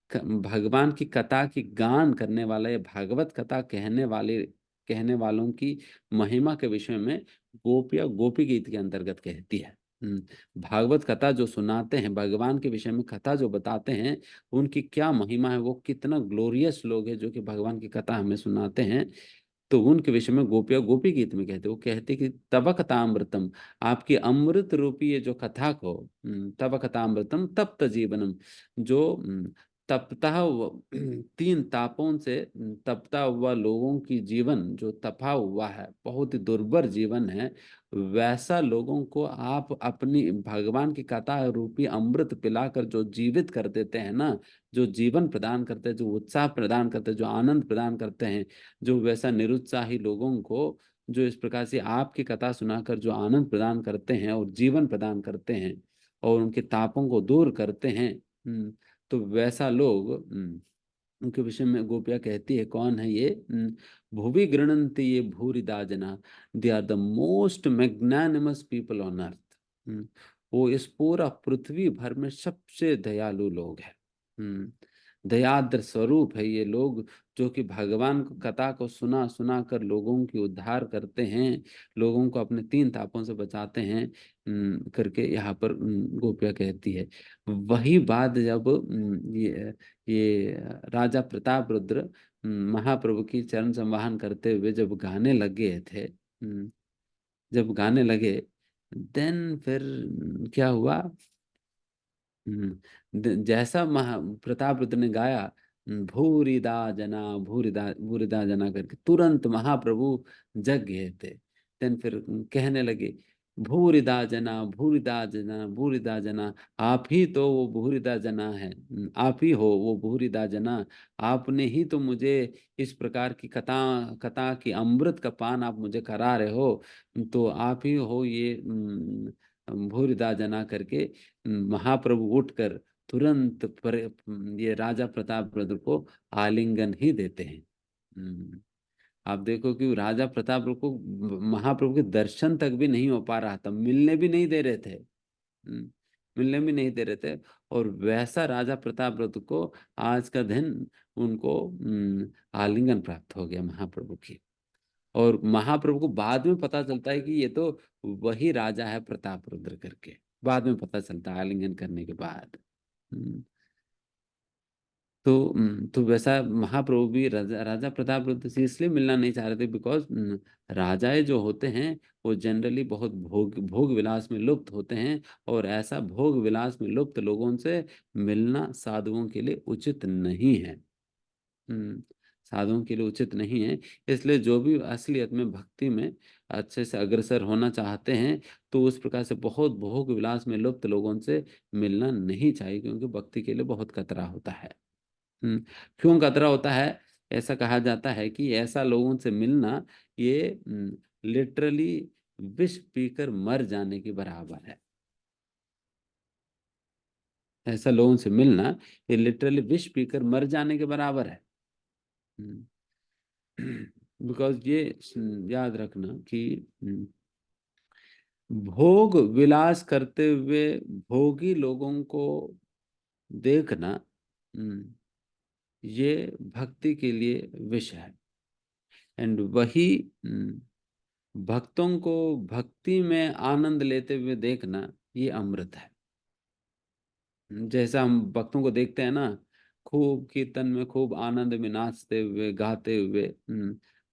भगवान की कथा की गान करने वाले, भागवत कथा कहने वालों की महिमा के विषय में गोपिया गोपी गीत के अंतर्गत कहती है। भागवत कथा जो सुनाते हैं, भगवान के विषय में कथा जो बताते हैं, उनकी क्या महिमा है, वो कितना ग्लोरियस लोग हैं जो कि भगवान की कथा हमें सुनाते हैं। तो उनके विषय में गोपिया गोपी गीत में कहते, वो कहते कि तब कथामृतम, आपकी अमृत रूपी ये जो कथा को, तब कथामृतम तप्त जीवनम, जो तपता तीन तापों से तपता हुआ लोगों की जीवन जो तपा हुआ है, बहुत ही दुर्भर जीवन है, वैसा लोगों को आप अपनी भगवान की कथा रूपी अमृत पिलाकर जो जीवित कर देते हैं ना, जो जीवन प्रदान करते हैं, जो उत्साह प्रदान करते हैं, जो आनंद प्रदान करते हैं, जो वैसा निरुत्साही लोगों को जो इस प्रकार से आपकी कथा सुनाकर जो आनंद प्रदान करते हैं और जीवन प्रदान करते हैं और उनके तापों को दूर करते हैं, तो वैसा लोग, उनके विषय में गोपिया कहती है, कौन है ये? भुवि गृणन्ति ये भूरिदा जना, they are the most magnanimous people on earth. वो इस पूरा पृथ्वी भर में सबसे दयालु लोग हैं। दयाद्र स्वरूप है ये लोग, जो कि भगवान कथा को सुना सुना कर लोगों की उद्धार करते हैं, लोगों को अपने तीन तापों से बचाते हैं, करके यहाँ पर गोपिया कहती है। वही बात जब ये राजा प्रताप रुद्र महाप्रभु की चरण संवाहन करते हुए जब गाने लगे थे, जब गाने लगे, देन फिर क्या हुआ? जैसा प्रताप रुद्र ने गाया, भूरिदा जना, भूरिदा भूरिदा जना करके, तुरंत महाप्रभु जग गए थे। देन फिर कहने लगे, भूरिदा जना, भूरिदा जना, भूरिदा जना, आप ही तो वो भूरिदा जना है, आप ही हो वो भूरिदा जना, आपने ही तो मुझे इस प्रकार की कथा कथा की अमृत का पान आप मुझे करा रहे हो, तो आप ही हो ये भूरिदा जना करके महाप्रभु उठकर तुरंत ये राजा प्रताप रुद्र को आलिंगन ही देते हैं। आप देखो कि राजा प्रताप रुद्र को महाप्रभु के दर्शन तक भी नहीं हो पा रहा था, मिलने भी नहीं दे रहे थे, मिलने भी नहीं दे रहे थे। और वैसा राजा प्रताप रुद्र को आज का दिन उनको आलिंगन प्राप्त हो गया महाप्रभु की। और महाप्रभु को बाद में पता चलता है कि ये तो वही राजा है प्रताप रुद्र करके, बाद में पता चलता है आलिंगन करने के बाद। तो वैसा महाप्रभु भी राजा प्रताप रुद्र से इसलिए मिलना नहीं चाह रहे थे, बिकॉज राजाएं जो होते हैं वो जनरली बहुत भोग विलास में लुप्त होते हैं, और ऐसा भोग विलास में लुप्त लोगों से मिलना साधुओं के लिए उचित नहीं है। साधुओं के लिए उचित नहीं है। इसलिए जो भी असलियत में भक्ति में अच्छे से अग्रसर होना चाहते हैं, तो उस प्रकार से बहुत भोग विलास में लुप्त लोगों से मिलना नहीं चाहिए, क्योंकि भक्ति के लिए बहुत खतरा होता है। क्यों खतरा होता है? ऐसा कहा जाता है कि ऐसा लोगों से मिलना ये लिटरली विष पीकर मर जाने के बराबर है। ऐसा लोगों से मिलना ये लिटरली विष पीकर मर जाने के बराबर है। बिकॉज ये याद रखना कि भोग विलास करते हुए भोगी लोगों को देखना, ये भक्ति के लिए विष है। एंड वही भक्तों को भक्ति में आनंद लेते हुए देखना, ये अमृत है। जैसा हम भक्तों को देखते हैं ना, खूब कीर्तन में खूब आनंद में नाचते हुए, गाते हुए,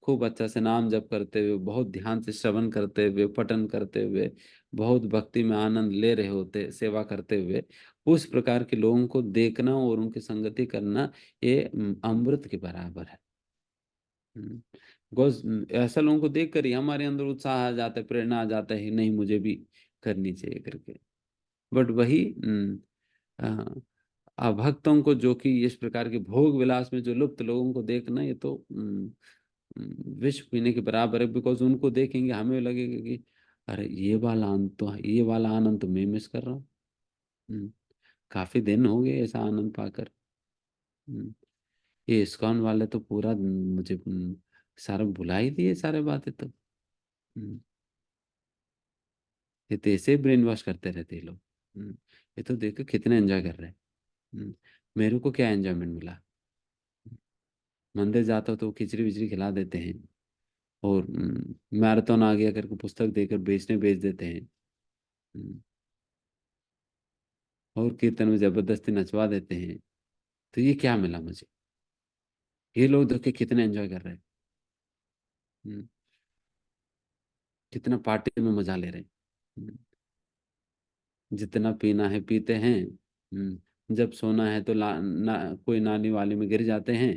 खूब अच्छा से नाम जप करते हुए, बहुत ध्यान से श्रवण करते हुए, पठन करते हुए, बहुत भक्ति में आनंद ले रहे होते, सेवा करते हुए, उस प्रकार के लोगों को देखना और उनकी संगति करना, ये अमृत के बराबर है। बिकॉज ऐसा लोगों को देख कर ही हमारे अंदर उत्साह आ जाता है, प्रेरणा आ जाता है, नहीं मुझे भी करनी चाहिए करके। बट वही अभक्तों को, जो कि इस प्रकार के भोग विलास में जो लुप्त लोगों को देखना, ये तो विष पीने के बराबर है। बिकॉज उनको देखेंगे हमें लगेगा कि अरे ये वाला आनंद तो मैं मिस कर रहा हूँ। काफी दिन हो गए ऐसा आनंद पाकर। हम्म, ये इस्कॉन वाले तो पूरा मुझे सारा भुला ही दिए सारे बातें तो। हम्म, ये तो ऐसे ब्रेन वॉश करते रहते हैं लोग। ये तो देखो कितने एंजॉय कर रहे हैं। मेरे को क्या एंजॉयमेंट मिला? मंदिर जाता हूँ तो खिचड़ी विचड़ी खिला देते हैं, और मैराथन आ गया करके पुस्तक देकर बेच देते हैं। हम्म, और कीर्तन में जबरदस्ती नचवा देते हैं। तो ये क्या मिला मुझे? ये लोग देख के कितने एंजॉय कर रहे हैं। हम्म, कितना पार्टी में मजा ले रहे हैं। जितना पीना है पीते हैं। जब सोना है तो कोई नानी वाली में गिर जाते हैं।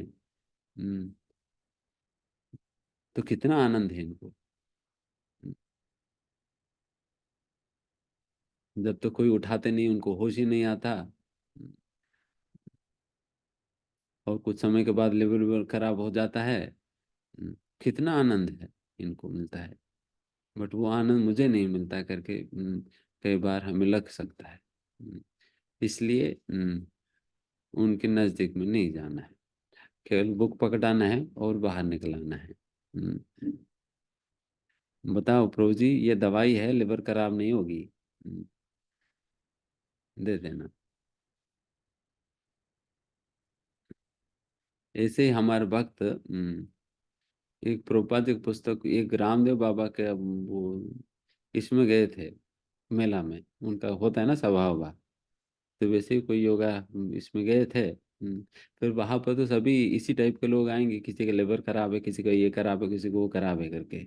हम्म, तो कितना आनंद है इनको। हम्म, जब तो कोई उठाते नहीं, उनको होश ही नहीं आता। और कुछ समय के बाद लिवर विवर खराब हो जाता है। कितना आनंद है इनको मिलता है। बट वो आनंद मुझे नहीं मिलता करके कई बार हमें लग सकता है। इसलिए उनके नजदीक में नहीं जाना है। केवल बुक पकड़ाना है और बाहर निकलाना है। बताओ प्रभु जी, ये दवाई है, लिवर खराब नहीं होगी। हम्म, दे देना। ऐसे ही हमारे भक्त एक प्रभुपाद की पुस्तक, एक रामदेव बाबा के वो इसमें गए थे, मेला में उनका होता है ना सभा वभा। तो वैसे ही कोई योगा इसमें गए थे। फिर वहां पर तो सभी इसी टाइप के लोग आएंगे, किसी का लिवर खराब है, किसी का ये खराब है, किसी को वो खराब है करके।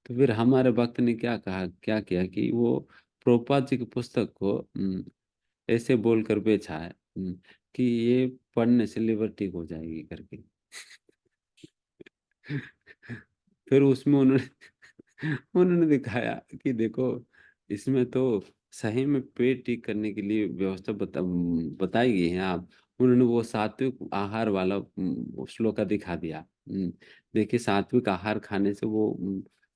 तो फिर हमारे भक्त ने क्या किया कि वो प्रभुपाद जी की पुस्तक को ऐसे बोल कर बेचा है कि ये पढ़ने से लिवर ठीक हो जाएगी करके। फिर उसमें उन्होंने दिखाया कि देखो, इसमें तो सही में पेट ठीक करने के लिए व्यवस्था बताई गई है। आप उन्होंने वो सात्विक आहार वाला श्लोका दिखा दिया। देखिए, सात्विक आहार खाने से वो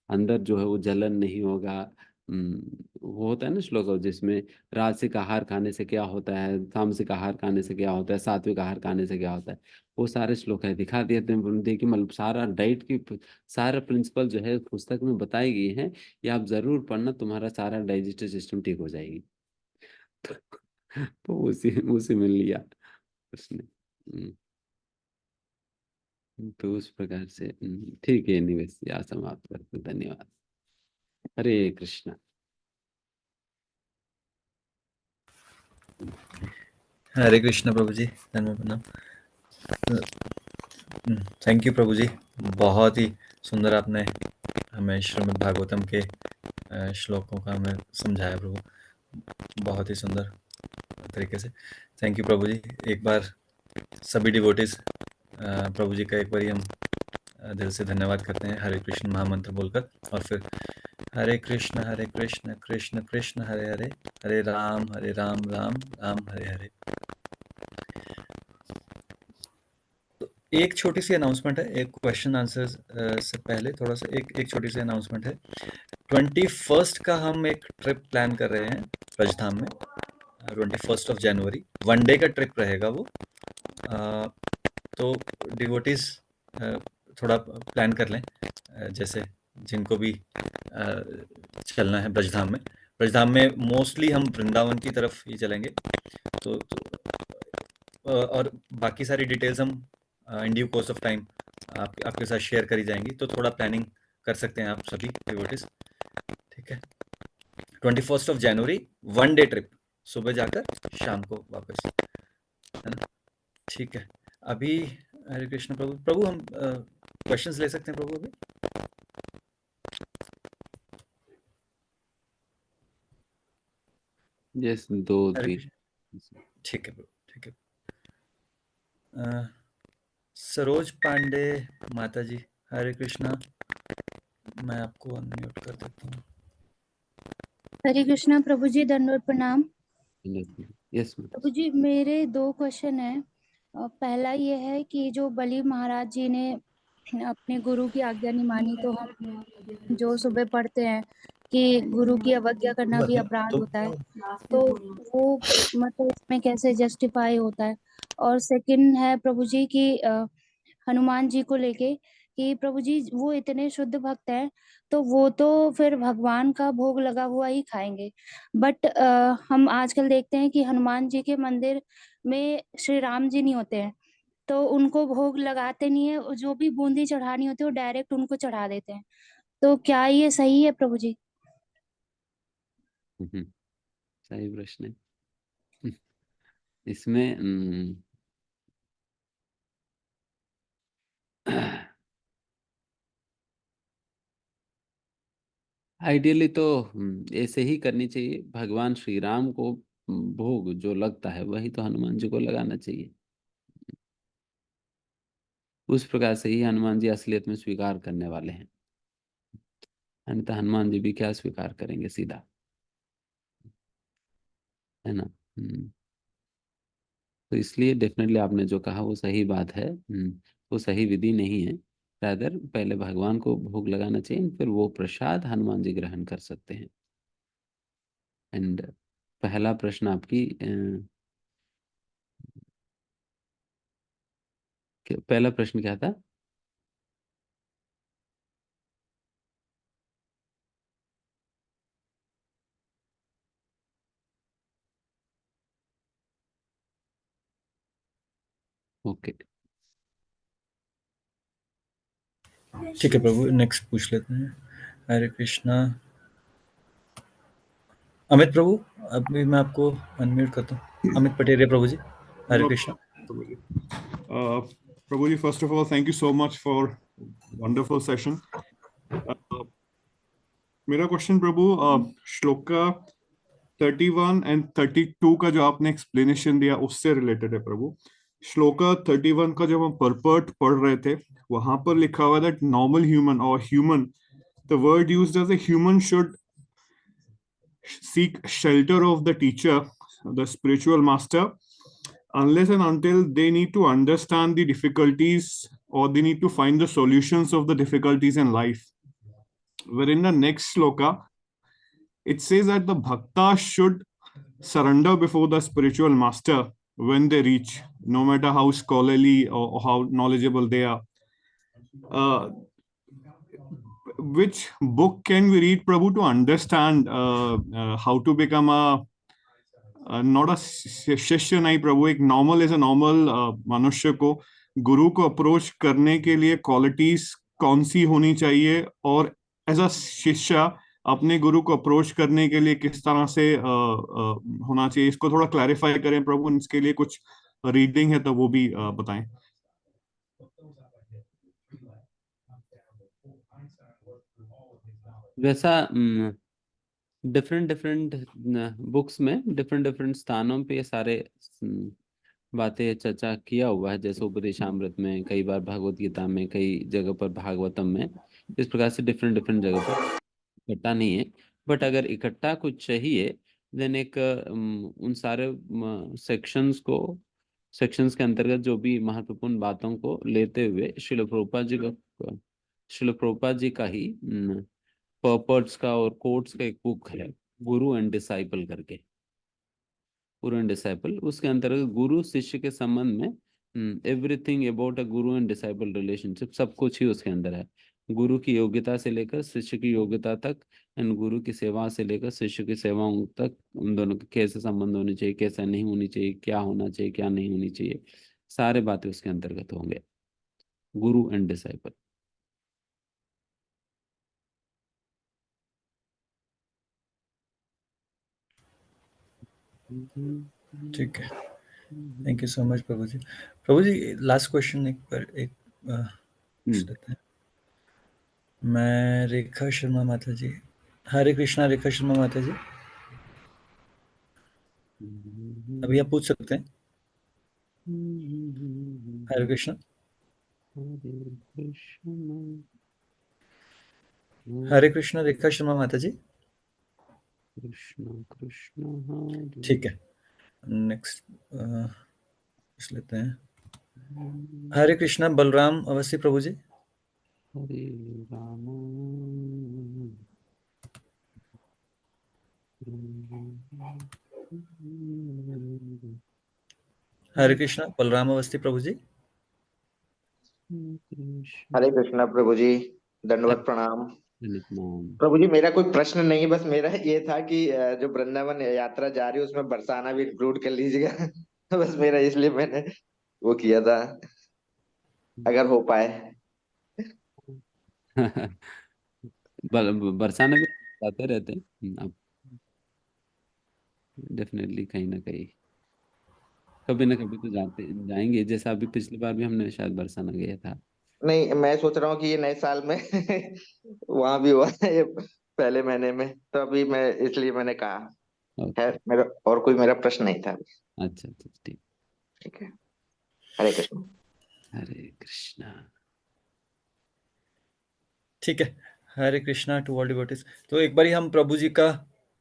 अंदर जो है वो जलन नहीं होगा। वो होता है ना श्लोक जिसमें राजसिक आहार खाने से क्या होता है, तामसिक आहार खाने से क्या होता है, सात्विक आहार खाने से क्या होता है। वो सारे श्लोक है दिखा दिए थे। देखिए, मतलब सारा डाइट की सारा प्रिंसिपल जो है पुस्तक में बताई गई है। ये आप जरूर पढ़ना, तुम्हारा सारा डाइजेस्टिव सिस्टम ठीक हो जाएगी। तो उसी उसी में लिया उसने। तो उस प्रकार से ठीक है, निवेश यहाँ समाप्त करते हैं। धन्यवाद। हरे कृष्णा। हरे कृष्ण प्रभु जी, धन्यवाद प्रणाम। थैंक यू प्रभु जी, बहुत ही सुंदर आपने हमें श्रीमद् भागवतम के श्लोकों का हमें समझाया प्रभु, बहुत ही सुंदर तरीके से। थैंक यू प्रभु जी। एक बार सभी डिवोटीज प्रभु जी का एक बार हम दिल से धन्यवाद करते हैं हरे कृष्ण महामंत्र बोलकर, और फिर हरे कृष्ण कृष्ण कृष्ण हरे हरे, हरे राम राम राम हरे हरे। एक छोटी सी अनाउंसमेंट है, एक क्वेश्चन आंसर से पहले थोड़ा सा एक छोटी सी अनाउंसमेंट है। 21 का हम एक ट्रिप प्लान कर रहे हैं ब्रजधाम में। 21 जनवरी 1 डे का ट्रिप रहेगा वो। तो डिवोटीज थोड़ा प्लान कर लें, जैसे जिनको भी चलना है ब्रजधाम में। ब्रजधाम में मोस्टली हम वृंदावन की तरफ ही चलेंगे। तो और बाकी सारी डिटेल्स हम in due course of time आपके साथ शेयर करी जाएंगी। तो थोड़ा प्लानिंग कर सकते हैं आप सभी डिवोटीज, ठीक है। 21 जनवरी 1 डे ट्रिप, सुबह जाकर शाम को वापस, है ना? ठीक है। अभी हरे कृष्ण प्रभु हम क्वेश्चंस ले सकते हैं प्रभु अभी? यस, 2-3। ठीक है प्रभु, ठीक है। सरोज पांडे माता जी, हरे कृष्णा। मैं आपको अनम्यूट कर देता हूँ। हरे कृष्णा प्रभु जी, दंडवत प्रणाम। यस प्रभु जी, मेरे 2 क्वेश्चन है। पहला ये है कि जो बलि महाराज जी ने अपने गुरु की आज्ञा नहीं मानी, तो हम जो सुबह पढ़ते हैं कि गुरु की अवज्ञा करना भी अपराध होता है, तो वो मतलब इसमें कैसे जस्टिफाई होता है? और सेकंड है प्रभु जी कि हनुमान जी को लेके कि प्रभु जी वो इतने शुद्ध भक्त हैं, तो वो तो फिर भगवान का भोग लगा हुआ ही खाएंगे। बट हम आजकल देखते हैं कि हनुमान जी के मंदिर में श्री राम जी नहीं होते हैं, तो उनको भोग लगाते नहीं है, जो भी बूंदी चढ़ानी होती है वो डायरेक्ट उनको चढ़ा देते हैं। तो क्या ये सही है प्रभु जी? सही प्रश्न है। इसमें आइडियली तो ऐसे ही करनी चाहिए। भगवान श्री राम को भोग जो लगता है वही तो हनुमान जी को लगाना चाहिए। उस प्रकार से ही हनुमान जी असलियत में स्वीकार करने वाले हैं, अन्यथा हनुमान जी भी क्या स्वीकार करेंगे सीधा, है ना। तो इसलिए डेफिनेटली आपने जो कहा वो सही बात है। वो सही विधि नहीं है। रादर पहले भगवान को भोग लगाना चाहिए, फिर वो प्रसाद हनुमान जी ग्रहण कर सकते हैं। एंड पहला प्रश्न आपकी पहला प्रश्न क्या था? ओके, ठीक है प्रभु, नेक्स्ट पूछ लेते हैं। हरे कृष्णा। अमित प्रभु, अभी मैं आपको अनम्यूट करता हूँ। अमित पटेरिया प्रभु जी, Hare Krishna. Prabhuji, first of all, thank you so much for wonderful session. मेरा क्वेश्चन प्रभु, श्लोका 31 एंड 32 का जो आपने एक्सप्लेनेशन दिया उससे रिलेटेड है प्रभु। श्लोका 31 का जब हम परपर्ट पढ़ रहे थे, वहां पर लिखा हुआ दैट नॉर्मल ह्यूमन और human, the word used as a human should seek shelter of the teacher, the spiritual master, unless and until they need to understand the difficulties or they need to find the solutions of the difficulties in life. Where in the next sloka, it says that the bhakta should surrender before the spiritual master when they reach, no matter how scholarly or how knowledgeable they are. Which book can we read, Prabhu, to understand how to become a not a शिष्य नहीं प्रभु, एक नॉर्मल एज अ नॉर्मल मनुष्य को गुरु को अप्रोच करने के लिए क्वालिटीज कौन सी होनी चाहिए, और एज अ शिष्य अपने गुरु को अप्रोच करने के लिए किस तरह से होना चाहिए, इसको थोड़ा क्लैरिफाई करें प्रभु। इसके लिए कुछ रीडिंग है तो वो भी बताएं। वैसा डिफरेंट डिफरेंट बुक्स में डिफरेंट डिफरेंट स्थानों पे ये सारे बातें चर्चा किया हुआ है। जैसे उपदेशामृत में, कई बार भगवत गीता में, कई जगह पर भागवतम में। इस प्रकार से डिफरेंट डिफरेंट जगह पर इकट्ठा नहीं है। बट अगर इकट्ठा कुछ चाहिए देन एक उन सारे सेक्शंस के अंतर्गत जो भी महत्वपूर्ण बातों को लेते हुए शिल प्रभुपाद जी का ही पर्पर्ट्स का और कोट्स का एक बुक है, गुरु एंड डिसाइपल करके। गुरु एंड डिसाइपल, उसके अंतर्गत गुरु शिष्य के संबंध में everything about a Guru and disciple relationship, सब कुछ ही उसके अंदर है। गुरु की योग्यता से लेकर शिष्य की योग्यता तक, एंड गुरु की सेवा से लेकर शिष्य की सेवाओं तक, उन दोनों के कैसे संबंध होने चाहिए, कैसा नहीं होनी चाहिए, क्या होना चाहिए, क्या नहीं होनी चाहिए, सारे बातें उसके अंतर्गत होंगे। गुरु एंड डिसाइपल। ठीक है, थैंक यू सो मच प्रभु जी। प्रभु जी, लास्ट क्वेश्चन एक पूछ लेते हैं। मैं रेखा शर्मा माता जी, हरे कृष्णा रेखा शर्मा माता जी, अभी आप पूछ सकते हैं। हरे कृष्णा। हरे कृष्णा रेखा शर्मा माता जी। कृष्ण कृष्ण हरे ठीक है, नेक्स्ट पूछ लेते हैं। हरे कृष्णा बलराम अवस्थी प्रभु जी। हरे राम हरे कृष्णा बलराम अवस्थी प्रभु जी। हरे कृष्णा प्रभु जी, दंडवत प्रणाम। नाम। प्रभु जी, मेरा कोई प्रश्न नहीं, बस मेरा ये था कि जो वृंदावन यात्रा जा रही है उसमें बरसाना भी इंक्लूड कर लीजिएगा। बस मेरा, इसलिए मैंने वो किया था, अगर हो पाए। बरसाने में जाते रहते हैं अब, डेफिनेटली कहीं ना कहीं कभी ना कभी तो जाते जाएंगे, जैसा अभी पिछली बार भी हमने शायद बरसाना गया था। नहीं, मैं सोच रहा हूँ कि ये नए साल में वहां भी हुआ है ये, पहले महीने में, तो अभी मैं, इसलिए मैंने कहा है। ओके। मेरा और कोई मेरा प्रश्न नहीं था। अच्छा अच्छा ठीक। ठीक है, हरे कृष्ण। हरे कृष्णा। ठीक है, हरे कृष्णा टू ऑल डिवोटीज। तो एक बारी हम प्रभु जी का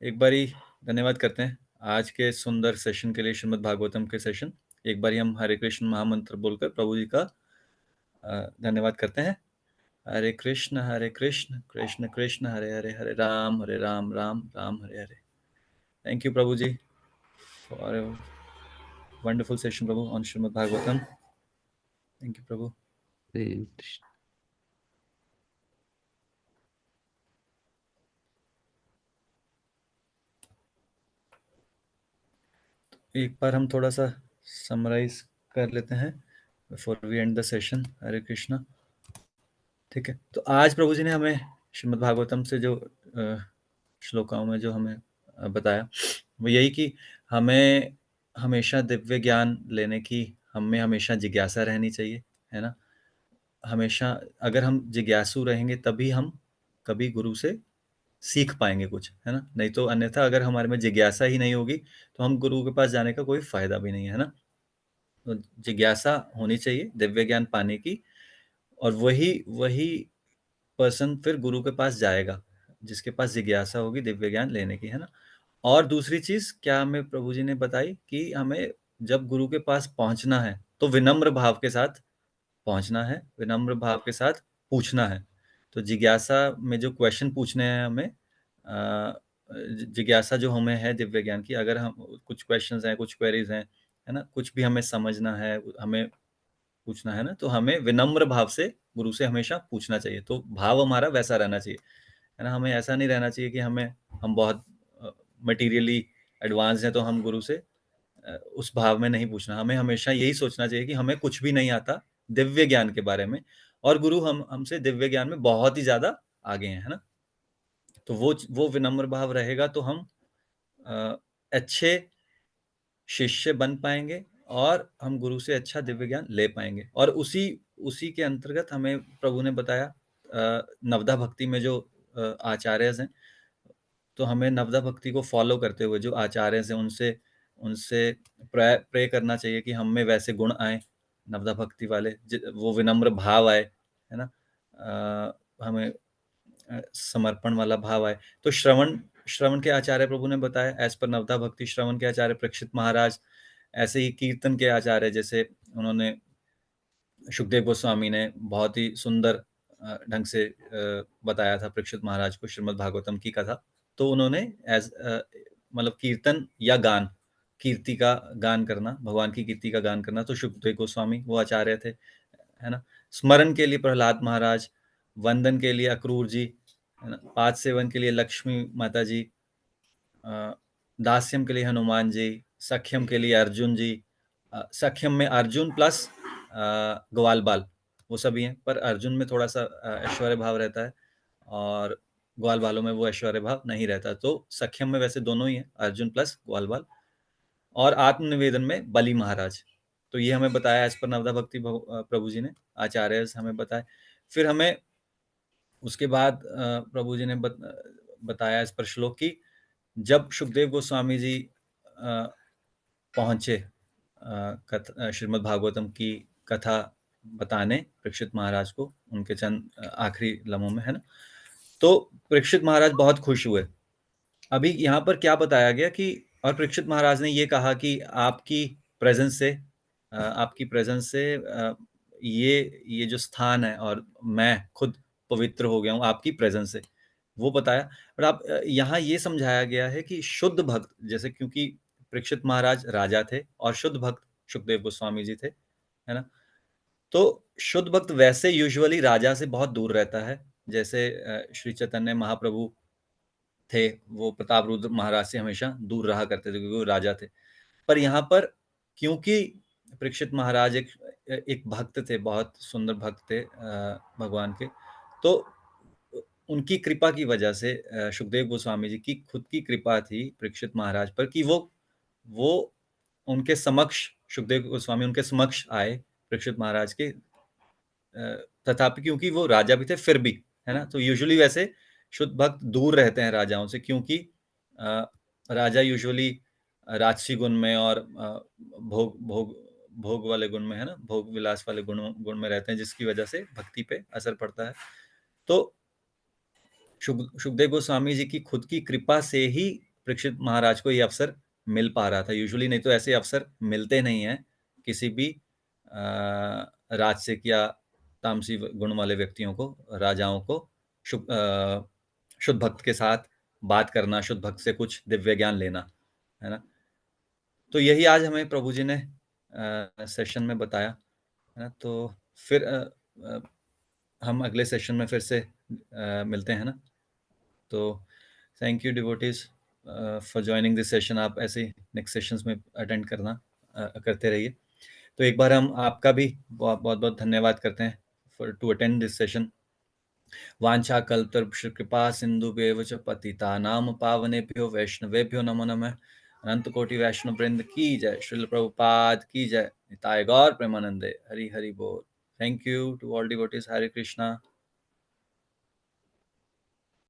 एक बारी धन्यवाद करते हैं आज के सुंदर सेशन के लिए, श्रीमद् भागवतम के सेशन। एक बारी हम हरे कृष्ण महामंत्र बोलकर प्रभु जी का धन्यवाद करते हैं। हरे कृष्ण कृष्ण कृष्ण हरे हरे, हरे राम राम राम हरे हरे। थैंक यू प्रभु जी फॉर a wonderful session प्रभु on Shrimad Bhagavatam. Thank you प्रभु। हरे कृष्ण। एक बार हम थोड़ा सा समराइज कर लेते हैं before we end the session. Hare Krishna. ठीक है, तो आज प्रभु जी ने हमें श्रीमद् भागवतम से जो श्लोकाओं में जो हमें बताया वो यही कि हमें हमेशा दिव्य ज्ञान लेने की हमें हमेशा जिज्ञासा रहनी चाहिए, है ना। हमेशा अगर हम जिज्ञासु रहेंगे तभी हम कभी गुरु से सीख पाएंगे कुछ, है ना। नहीं तो अन्यथा अगर हमारे में जिज्ञासा ही नहीं होगी तो हम गुरु के पास जाने का कोई फायदा भी नहीं है ना। तो जिज्ञासा होनी चाहिए दिव्य ज्ञान पाने की, और वही वही पर्सन फिर गुरु के पास जाएगा जिसके पास जिज्ञासा होगी दिव्य ज्ञान लेने की, है ना। और दूसरी चीज क्या हमें प्रभु जी ने बताई कि हमें जब गुरु के पास पहुंचना है तो विनम्र भाव के साथ पहुंचना है, विनम्र भाव के साथ पूछना है। तो जिज्ञासा में जो क्वेश्चन पूछने हैं हमें, जिज्ञासा जो हमें है दिव्य ज्ञान की, अगर हम कुछ क्वेश्चंस हैं, कुछ क्वेरीज हैं, है ना, कुछ भी हमें समझना है, हमें पूछना है ना, तो हमें विनम्र भाव से गुरु से हमेशा पूछना चाहिए। तो भाव हमारा वैसा रहना चाहिए, है ना। हमें ऐसा नहीं रहना चाहिए कि हम बहुत मटेरियली एडवांस हैं तो हम गुरु से उस भाव में नहीं पूछना। हमें हमेशा यही सोचना चाहिए कि हमें कुछ भी नहीं आता दिव्य ज्ञान के बारे में, और गुरु हमसे दिव्य ज्ञान में बहुत ही ज्यादा आगे हैं, है ना। तो वो विनम्र भाव रहेगा तो हम अच्छे शिष्य बन पाएंगे और हम गुरु से अच्छा दिव्य ज्ञान ले पाएंगे। और उसी उसी के अंतर्गत हमें प्रभु ने बताया नवदा भक्ति में जो आचार्य हैं, तो हमें नवदा भक्ति को फॉलो करते हुए जो आचार्य हैं उनसे उनसे प्रे करना चाहिए कि हम में वैसे गुण आए नवदा भक्ति वाले, वो विनम्र भाव आए, है ना। हमें समर्पण वाला भाव आए। तो श्रवण श्रवण के आचार्य प्रभु ने बताया एज पर नवदा भक्ति श्रवण के आचार्य परीक्षित महाराज, ऐसे ही कीर्तन के आचार्य जैसे उन्होंने सुखदेव गोस्वामी ने बहुत ही सुंदर ढंग से बताया था परीक्षित महाराज को श्रीमद् भागवतम की कथा। तो उन्होंने एज मतलब कीर्तन या गान, कीर्ति का गान करना, भगवान की कीर्ति का गान करना, तो सुखदेव गोस्वामी वो आचार्य थे, है ना। स्मरण के लिए प्रहलाद महाराज, वंदन के लिए अक्रूर जी, है ना, पाद सेवन के लिए लक्ष्मी माता जी, दास्यम के लिए हनुमान जी, सख्यम के लिए अर्जुन जी। सख्यम में अर्जुन प्लस ग्वाल बाल वो सभी हैं, पर अर्जुन में थोड़ा सा ऐश्वर्य भाव रहता है और ग्वाल बालों में वो ऐश्वर्य भाव नहीं रहता। तो सख्यम में वैसे दोनों ही है, अर्जुन प्लस ग्वाल बाल। और आत्मनिवेदन में बलि महाराज। तो ये हमें बताया एज पर नवदा भक्ति प्रभु जी ने आचार्य हमें बताया। फिर हमें उसके बाद प्रभु जी ने बताया इस पर श्लोक की जब सुखदेव गोस्वामी जी पहुंचे श्रीमद् भागवतम की कथा बताने परीक्षित महाराज को उनके चंद आखिरी लम्हों में, है ना। तो परीक्षित महाराज बहुत खुश हुए अभी यहाँ पर क्या बताया गया कि और परीक्षित महाराज ने ये कहा कि आपकी प्रेजेंस से ये जो स्थान है और मैं खुद पवित्र हो गया हूँ आपकी प्रेजेंस से, वो बताया। और आप यहाँ ये समझाया गया है कि शुद्ध भक्त, जैसे क्योंकि परीक्षित महाराज राजा थे और शुद्ध भक्त सुखदेव गोस्वामी जी थे, है ना? तो शुद्ध भक्त वैसे यूजुअली राजा से बहुत दूर रहता है, जैसे श्री चैतन्य महाप्रभु थे, वो प्रताप रुद्र महाराज से हमेशा दूर रहा करते थे क्योंकि वो राजा थे। पर यहाँ पर क्योंकि परीक्षित महाराज एक भक्त थे, बहुत सुंदर भक्त थे भगवान के, तो उनकी कृपा की वजह से सुखदेव गोस्वामी जी की खुद की कृपा थी परीक्षित महाराज पर कि वो उनके समक्ष, सुखदेव गोस्वामी उनके समक्ष आए परीक्षित महाराज के, तथापि क्योंकि वो राजा भी थे फिर भी, है ना? तो यूजुअली वैसे शुद्ध भक्त दूर रहते हैं राजाओं से, क्योंकि राजा यूजुअली राजसी गुण में और भोग भोग भोग वाले गुण में, है ना, भोग विलास वाले गुण में रहते हैं, जिसकी वजह से भक्ति पे असर पड़ता है। तो सुखदेव गोस्वामी जी की खुद की कृपा से ही परीक्षित महाराज को ये अवसर मिल पा रहा था। यूजुअली नहीं तो ऐसे अवसर मिलते नहीं हैं किसी भी राजसिक या तामसी गुण वाले व्यक्तियों को, राजाओं को शुद्ध भक्त के साथ बात करना, शुद्ध भक्त से कुछ दिव्य ज्ञान लेना, है ना? तो यही आज हमें प्रभु जी ने सेशन में बताया, है ना? तो फिर हम अगले सेशन में फिर से मिलते हैं ना। तो thank you devotees for joining this session. आप ऐसे नेक्स्ट सेशंस में अटेंड करते रहिए। तो एक बार हम आपका भी बहुत बहुत धन्यवाद करते हैं for to attend this session. वांछा कल्पतरुभ्यश्च कृपा सिन्धुभ्येव च पतितानां पावनेभ्यो वैष्णवेभ्यो नमो नमः। अनंत कोटि वैष्णव वृंद की जय। श्रील प्रभुपाद की जय। निताय गौर प्रेमानंदे। हरि हरि बोल। Thank you to all devotees. Hare Krishna.